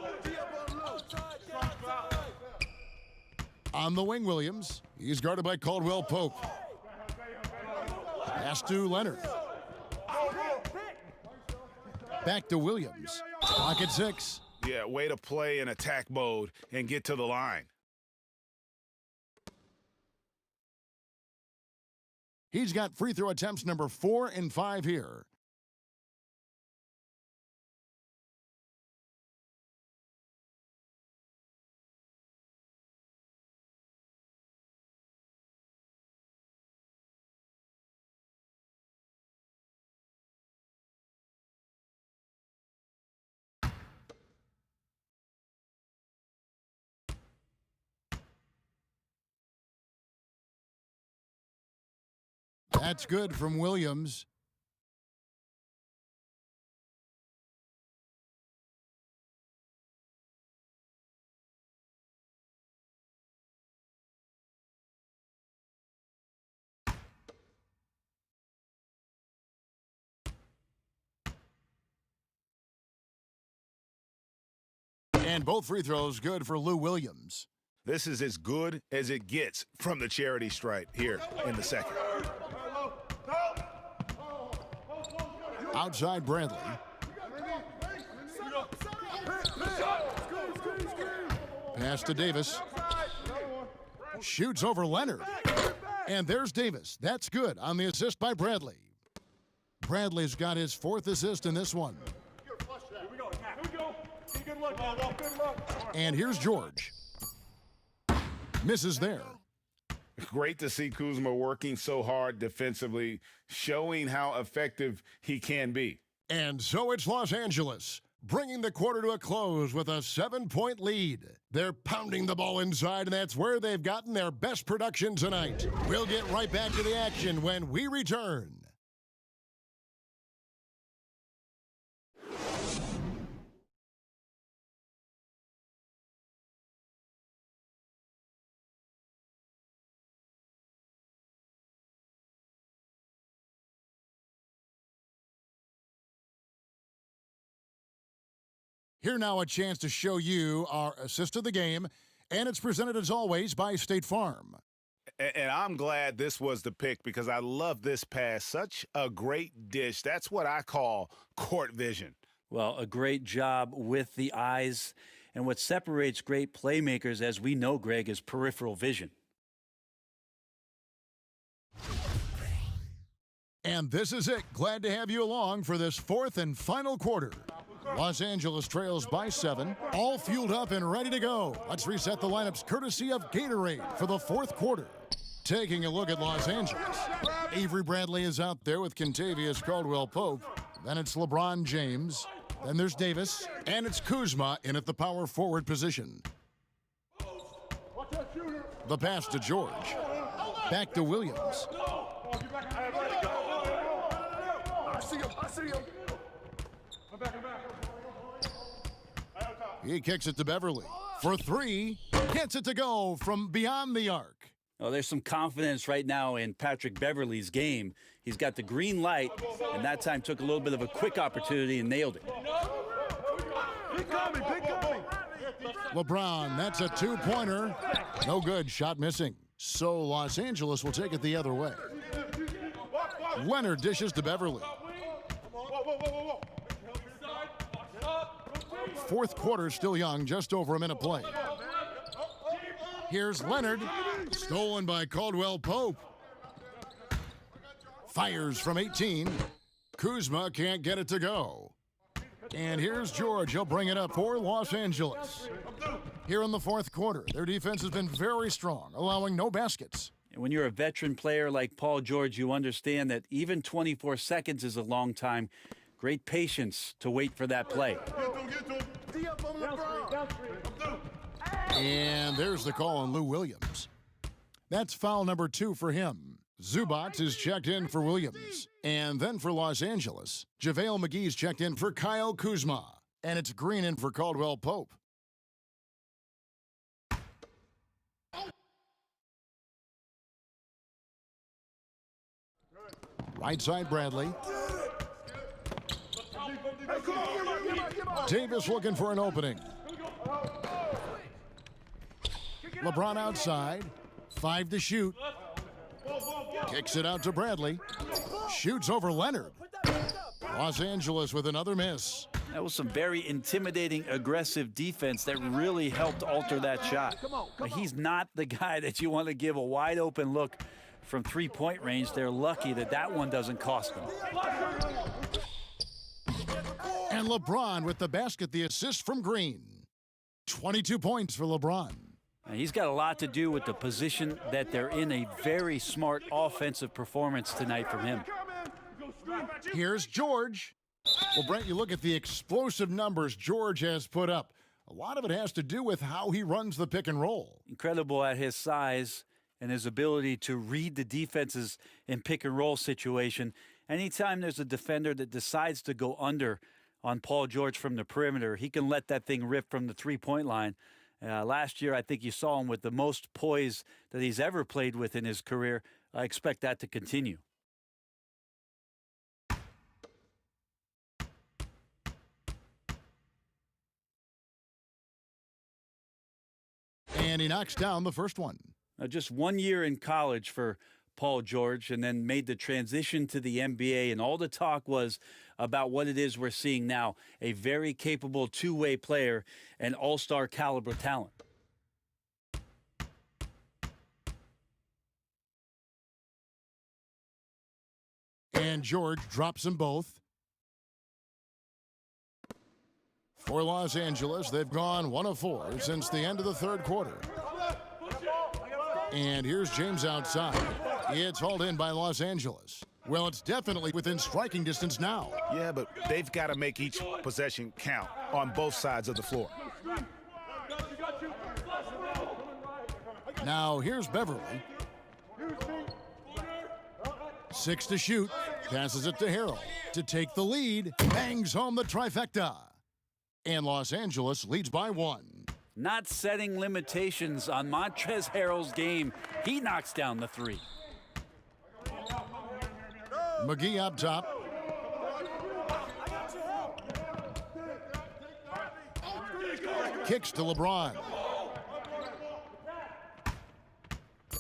On the wing, Williams. He's guarded by Caldwell Pope. Pass to Leonard. Back to Williams. Clock at 6. Yeah, way to play in attack mode and get to the line. He's got free throw attempts number 4 and 5 here. That's good from Williams. And both free throws good for Lou Williams. This is as good as it gets from the charity stripe here in the second. Outside Bradley. Pass to Davis. Shoots over Leonard. And there's Davis. That's good on the assist by Bradley. Bradley's got his 4th assist in this one. And here's George. Misses there. Great to see Kuzma working so hard defensively, showing how effective he can be. And so it's Los Angeles, bringing the quarter to a close with a 7-point lead. They're pounding the ball inside, and that's where they've gotten their best production tonight. We'll get right back to the action when we return. Here now a chance to show you our assist of the game, and it's presented as always by State Farm. And I'm glad this was the pick because I love this pass. Such a great dish. That's what I call court vision. Well, a great job with the eyes. And what separates great playmakers, as we know, Greg, is peripheral vision. And this is it. Glad to have you along for this 4th and final quarter. Los Angeles trails by 7, all fueled up and ready to go. Let's reset the lineups courtesy of Gatorade for the 4th quarter. Taking a look at Los Angeles. Avery Bradley is out there with Kentavious Caldwell-Pope. Then it's LeBron James. Then there's Davis. And it's Kuzma in at the power forward position. The pass to George. Back to Williams. I see him. He kicks it to Beverly. For 3, gets it to go from beyond the arc. Oh, there's some confidence right now in Patrick Beverly's game. He's got the green light, and that time took a little bit of a quick opportunity and nailed it. Big coming. LeBron, that's a 2-pointer. No good, shot missing. So Los Angeles will take it the other way. Leonard dishes to Beverly. Fourth quarter still young, just over a minute play. Here's Leonard, stolen by Caldwell Pope. Fires from 18. Kuzma can't get it to go. And here's George. He'll bring it up for Los Angeles. Here in the fourth quarter, their defense has been very strong, allowing no baskets. When you're a veteran player like Paul George, you understand that even 24 seconds is a long time. Great patience to wait for that play. And there's the call on Lou Williams. That's foul number 2 for him. Zubac is checked in for Williams. And then for Los Angeles, JaVale McGee's checked in for Kyle Kuzma. And it's Green in for Caldwell Pope. Right side, Bradley. Davis looking for an opening. LeBron outside. 5 to shoot. Kicks it out to Bradley. Shoots over Leonard. Los Angeles with another miss. That was some very intimidating, aggressive defense that really helped alter that shot. But he's not the guy that you want to give a wide open look from three-point range. They're lucky that that one doesn't cost them. And LeBron with the basket, the assist from Green. 22 points for LeBron. He's got a lot to do with the position that they're in. A very smart offensive performance tonight from him. Here's George. Well, Brent, you look at the explosive numbers George has put up. A lot of it has to do with how he runs the pick and roll. Incredible at his size and his ability to read the defenses in pick and roll situation. Anytime there's a defender that decides to go under on Paul George from the perimeter, he can let that thing rip from the three-point line. Last year, I think you saw him with the most poise that he's ever played with in his career. I expect that to continue. And he knocks down the first one. Just 1 year in college for Paul George, and then made the transition to the NBA, and all the talk was about what it is we're seeing now, a very capable two-way player and all-star caliber talent. And George drops them both. For Los Angeles, they've gone 1 of 4 since the end of the third quarter. And here's James outside. It's hauled in by Los Angeles. Well, it's definitely within striking distance now. Yeah, but they've got to make each possession count on both sides of the floor. Now here's Beverly. 6 to shoot. Passes it to Harrell to take the lead. Bangs home the trifecta. And Los Angeles leads by 1. Not setting limitations on Montrez Harrell's game. He knocks down the three. McGee up top. Kicks to LeBron.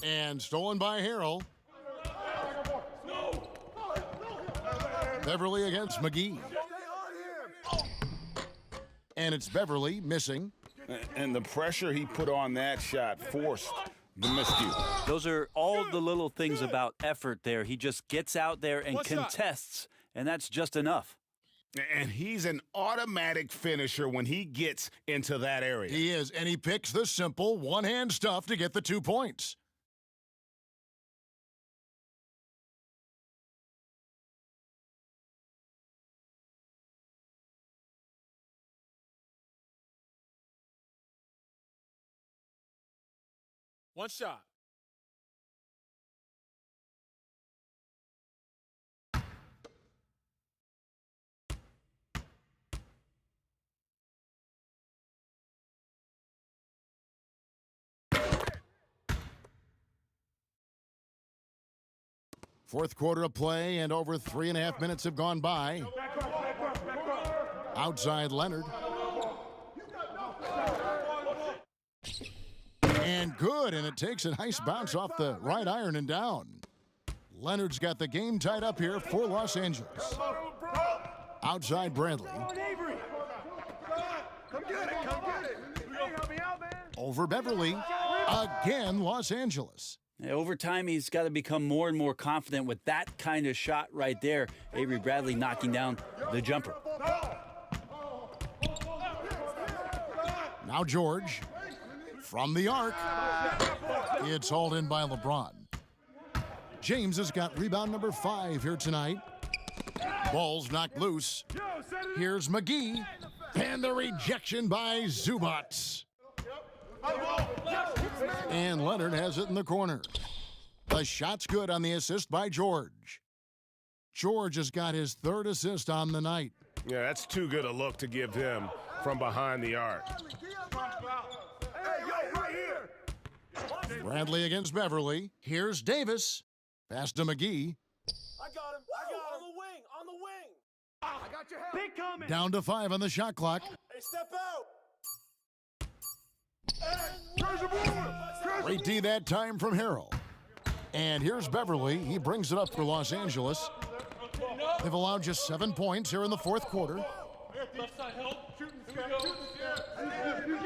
And stolen by Harrell. Beverly against McGee. And it's Beverly missing. And the pressure he put on that shot forced the miscue. Those are all the little things about effort there. He just gets out there and contests, and that's just enough. And he's an automatic finisher when he gets into that area. He is, and he picks the simple one-hand stuff to get the 2 points. One shot. Fourth quarter of play, and over 3.5 minutes have gone by. Outside Leonard. And And good, and it takes a nice bounce off the right iron and down. Leonard's got the game tied up here for Los Angeles. Outside Bradley. Come get it. Over Beverly. Again, Los Angeles. Over time, he's got to become more and more confident with that kind of shot right there. Avery Bradley knocking down the jumper. Now George from the arc. It's hauled in by LeBron. James has got rebound number 5 here tonight. Ball's knocked loose. Here's Mcgee. And the rejection by Zubac. And Leonard has it in the corner. The shot's good on the assist by George. George has got his 3rd assist on the night. Yeah, that's too good a look to give him from behind the arc. Bradley against Beverly. Here's Davis. Pass to Mcgee. I got him. On the wing. I got your help. Big coming. Down to 5 on the shot clock. Hey, step out. Great D that time from Harrell. And here's Beverly. He brings it up for Los Angeles. They've allowed just 7 points here in the 4th quarter.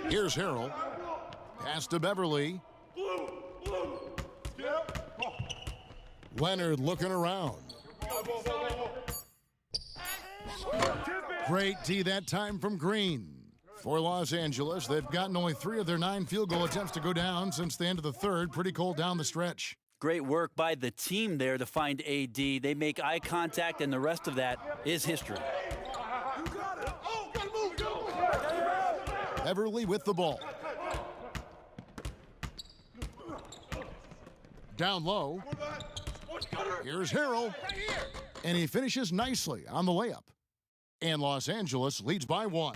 Here's Harrell. Pass to Beverly. Leonard looking around. Great D that time from Green. For Los Angeles, they've gotten only 3 of their 9 field goal attempts to go down since the end of the 3rd. Pretty cold down the stretch. Great work by the team there to find AD. They make eye contact, and the rest of that is history. Beverly with the ball. Down low. Here's Harrell. And he finishes nicely on the layup. And Los Angeles leads by 1.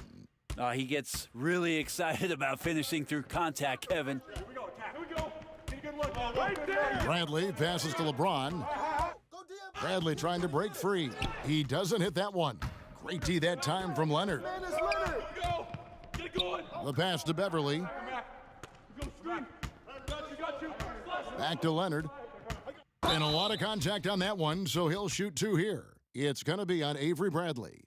He gets really excited about finishing through contact, Kevin. Here we go. Get a good look. Right there. Bradley passes to LeBron. Bradley trying to break free. He doesn't hit that one. Great D that time from Leonard. Get it going. The pass to Beverly. Back to Leonard. And a lot of contact on that one, so he'll shoot 2 here. It's going to be on Avery Bradley.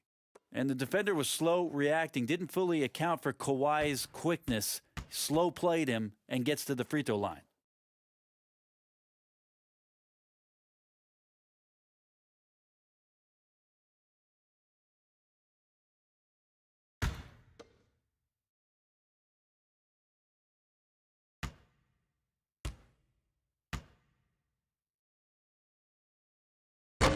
And the defender was slow reacting, didn't fully account for Kawhi's quickness. Slow played him and gets to the free throw line.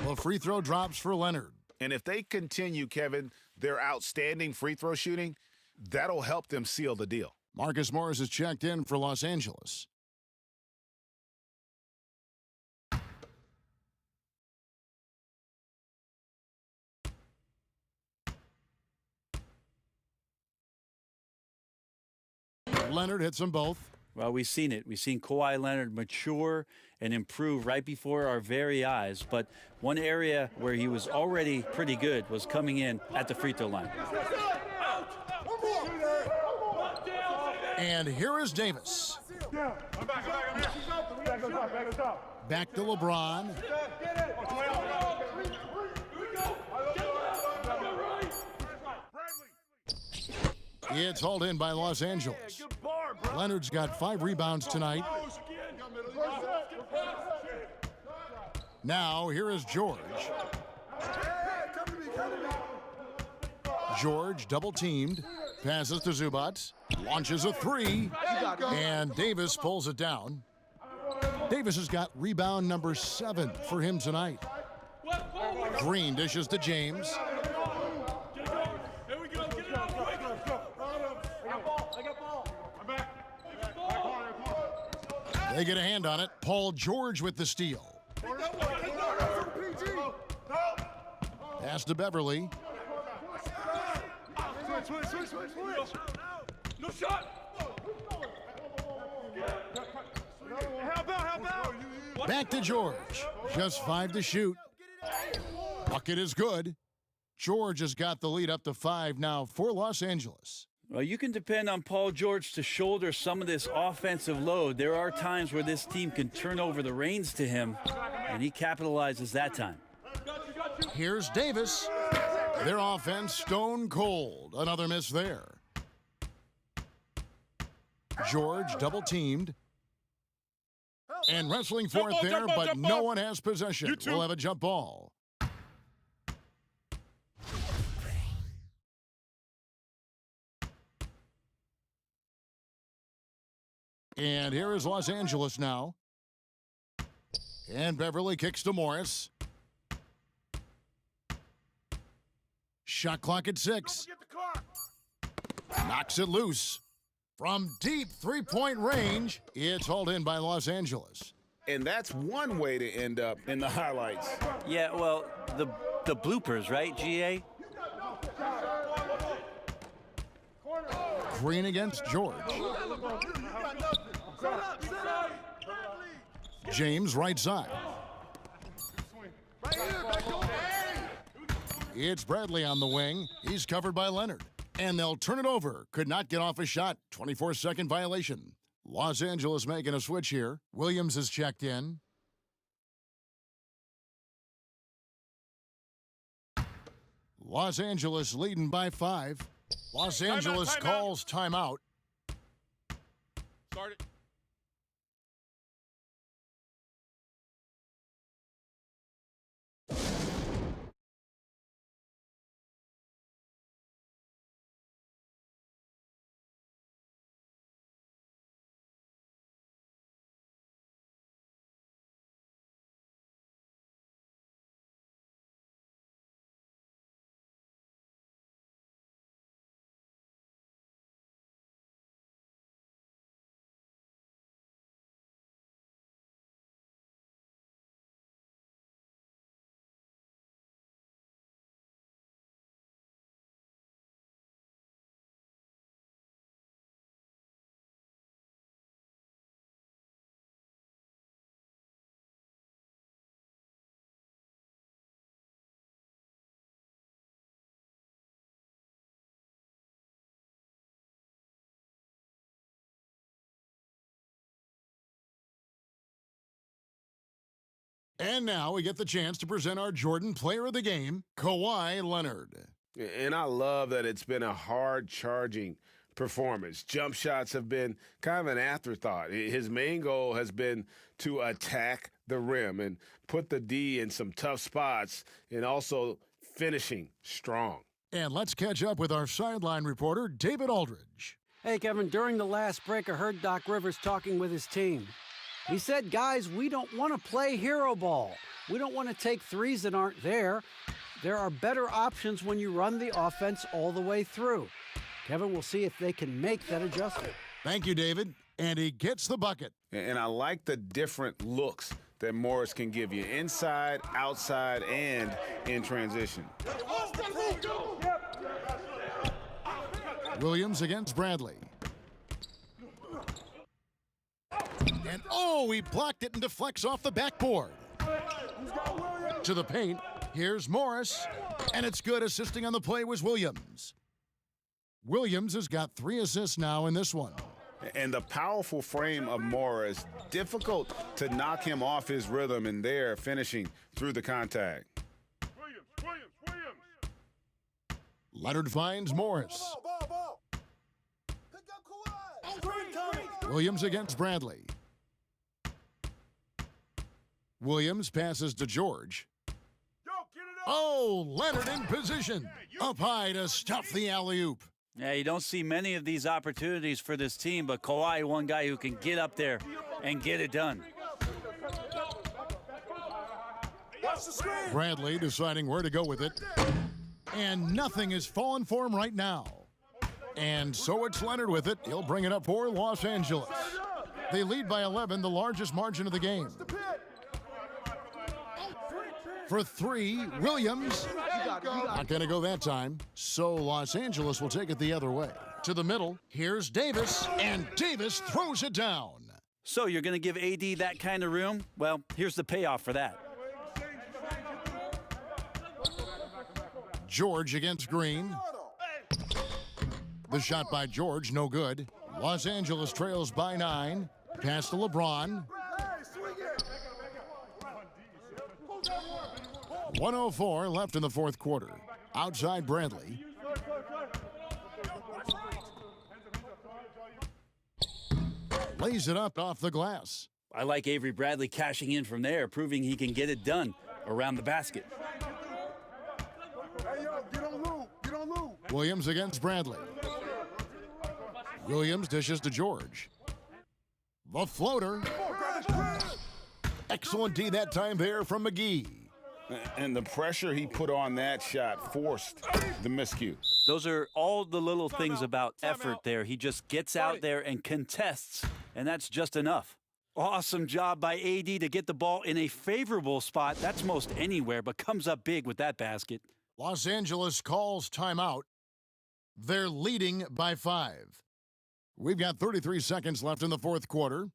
The free throw drops for Leonard. And if they continue, Kevin, their outstanding free throw shooting, that'll help them seal the deal. Marcus Morris is checked in for Los Angeles. Leonard hits them both. Well, we've seen it. We've seen Kawhi Leonard mature and improve right before our very eyes. But one area where he was already pretty good was coming in at the free throw line. And here is Davis. Back to LeBron. It's hauled in by Los Angeles. Leonard's got 5 rebounds tonight. Now, here is George. George double-teamed, passes to Zubac, launches a 3, and Davis pulls it down. Davis has got rebound number 7 for him tonight. Green dishes to James. They get a hand on it. Paul George with the steal. Pass to Beverly. No shot. Help out. Back to George. Just 5 to shoot. Bucket is good. George has got the lead up to 5 now for Los Angeles. Well, you can depend on Paul George to shoulder some of this offensive load. There are times where this team can turn over the reins to him, and he capitalizes that time. Here's Davis. Their offense stone cold. Another miss there. George double teamed. And wrestling for it there, but no one has possession. We'll have a jump ball. And here is Los Angeles now. And Beverly kicks to Morris. Shot clock at 6. Knocks it loose. From deep three-point range, it's hauled in by Los Angeles. And that's one way to end up in the highlights. Yeah, well, the bloopers, right, GA? Green against George. James right side. It's Bradley on the wing. He's covered by Leonard. And they'll turn it over. Could not get off a shot. 24-second violation. Los Angeles making a switch here. Williams is checked in. Los Angeles leading by 5. Los Angeles calls timeout. Start it. And now we get the chance to present our Jordan Player of the Game, Kawhi Leonard. And I love that it's been a hard-charging performance. Jump shots have been kind of an afterthought. His main goal has been to attack the rim and put the D in some tough spots and also finishing strong. And let's catch up with our sideline reporter, David Aldridge. Hey, Kevin, during the last break, I heard Doc Rivers talking with his team. He said, guys, we don't want to play hero ball. We don't want to take threes that aren't there. There are better options when you run the offense all the way through. Kevin, we'll see if they can make that adjustment. Thank you, David. And he gets the bucket. And I like the different looks that Morris can give you inside, outside, and in transition. Williams against Bradley. And he blocked it and deflects off the backboard. To the paint, here's Morris. And it's good. Assisting on the play was Williams. Williams has got 3 assists now in this one. And the powerful frame of Morris, difficult to knock him off his rhythm, and there finishing through the contact. Leonard finds Morris. Williams against Bradley. Williams passes to George. Leonard in position. Up high to stuff the alley-oop. Yeah, you don't see many of these opportunities for this team, but Kawhi, one guy who can get up there and get it done. Bradley deciding where to go with it. And nothing is falling for him right now. And so it's Leonard with it. He'll bring it up for Los Angeles. They lead by 11, the largest margin of the game. For 3, Williams. Not going to go that time. So Los Angeles will take it the other way. To the middle, here's Davis. And Davis throws it down. So you're going to give AD that kind of room? Well, here's the payoff for that. George against Green. The shot by George, no good. Los Angeles trails by 9. Pass to LeBron. 1:04 left in the fourth quarter. Outside Bradley. Lays it up off the glass. I like Avery Bradley cashing in from there, proving he can get it done around the basket. Hey, yo, get on Lou. Get on Lou. Williams against Bradley. Williams dishes to George. The floater. Excellent D that time there from Mcgee. And the pressure he put on that shot forced the miscue. Those are all the little things about effort there. He just gets out there and contests, and that's just enough. Awesome job by AD to get the ball in a favorable spot. That's most anywhere, but comes up big with that basket. Los Angeles calls timeout. They're leading by 5. We've got 33 seconds left in the fourth quarter.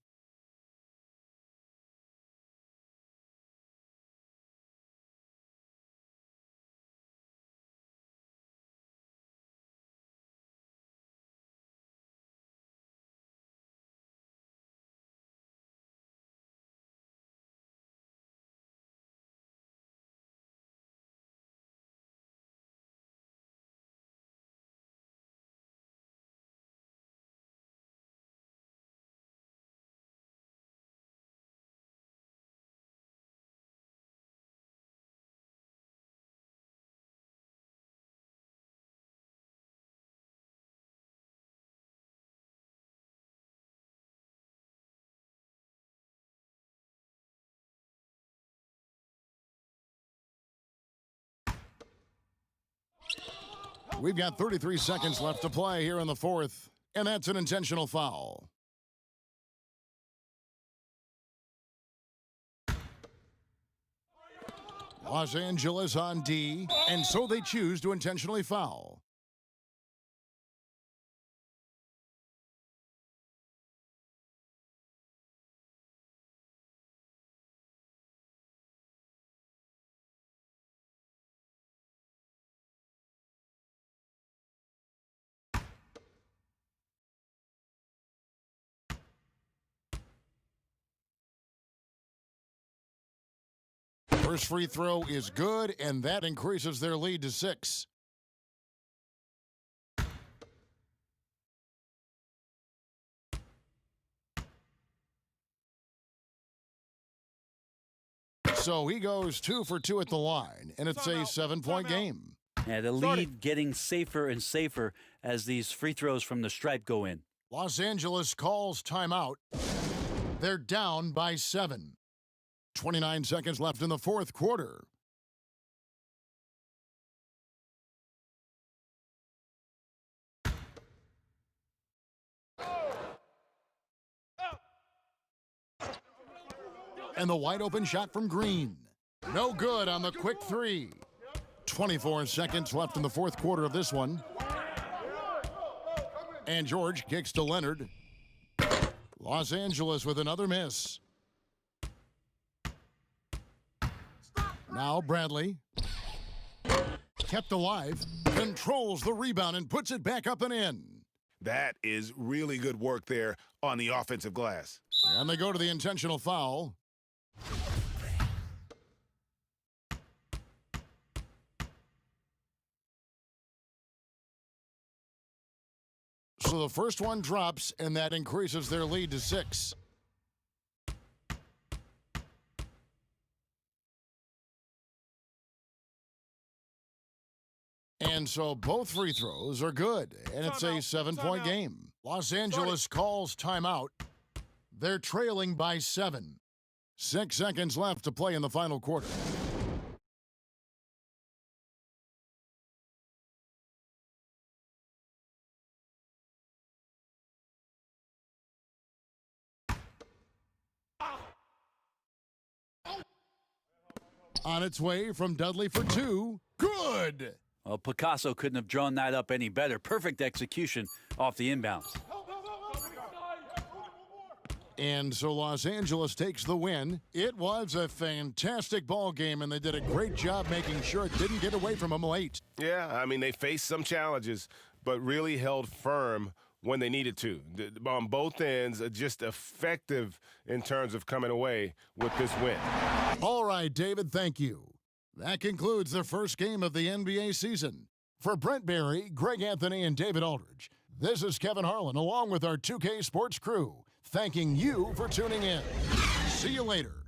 We've got 33 seconds left to play here in the fourth, and that's an intentional foul. Los Angeles on D, and so they choose to intentionally foul. First free throw is good, and that increases their lead to 6. So he goes 2 for 2 at the line, and it's a 7-point game. Yeah, the lead getting safer and safer as these free throws from the stripe go in. Los Angeles calls timeout. They're down by 7. 29 seconds left in the fourth quarter. And the wide open shot from Green. No good on the quick three. 24 seconds left in the fourth quarter of this one. And George kicks to Leonard. Los Angeles with another miss. Now Bradley, kept alive, controls the rebound and puts it back up and in. That is really good work there on the offensive glass. And they go to the intentional foul. So the first one drops, and that increases their lead to 6. And so both free throws are good, and it's a 7-point game. Los Angeles calls timeout. They're trailing by 7. 6 seconds left to play in the final quarter. On its way from Dudley for 2. Good! Well, Picasso couldn't have drawn that up any better. Perfect execution off the inbounds. And so Los Angeles takes the win. It was a fantastic ball game, and they did a great job making sure it didn't get away from them late. Yeah, I mean, they faced some challenges, but really held firm when they needed to. On both ends, just effective in terms of coming away with this win. All right, David, thank you. That concludes the first game of the NBA season. For Brent Barry, Greg Anthony, and David Aldridge, this is Kevin Harlan along with our 2K Sports crew, thanking you for tuning in. See you later.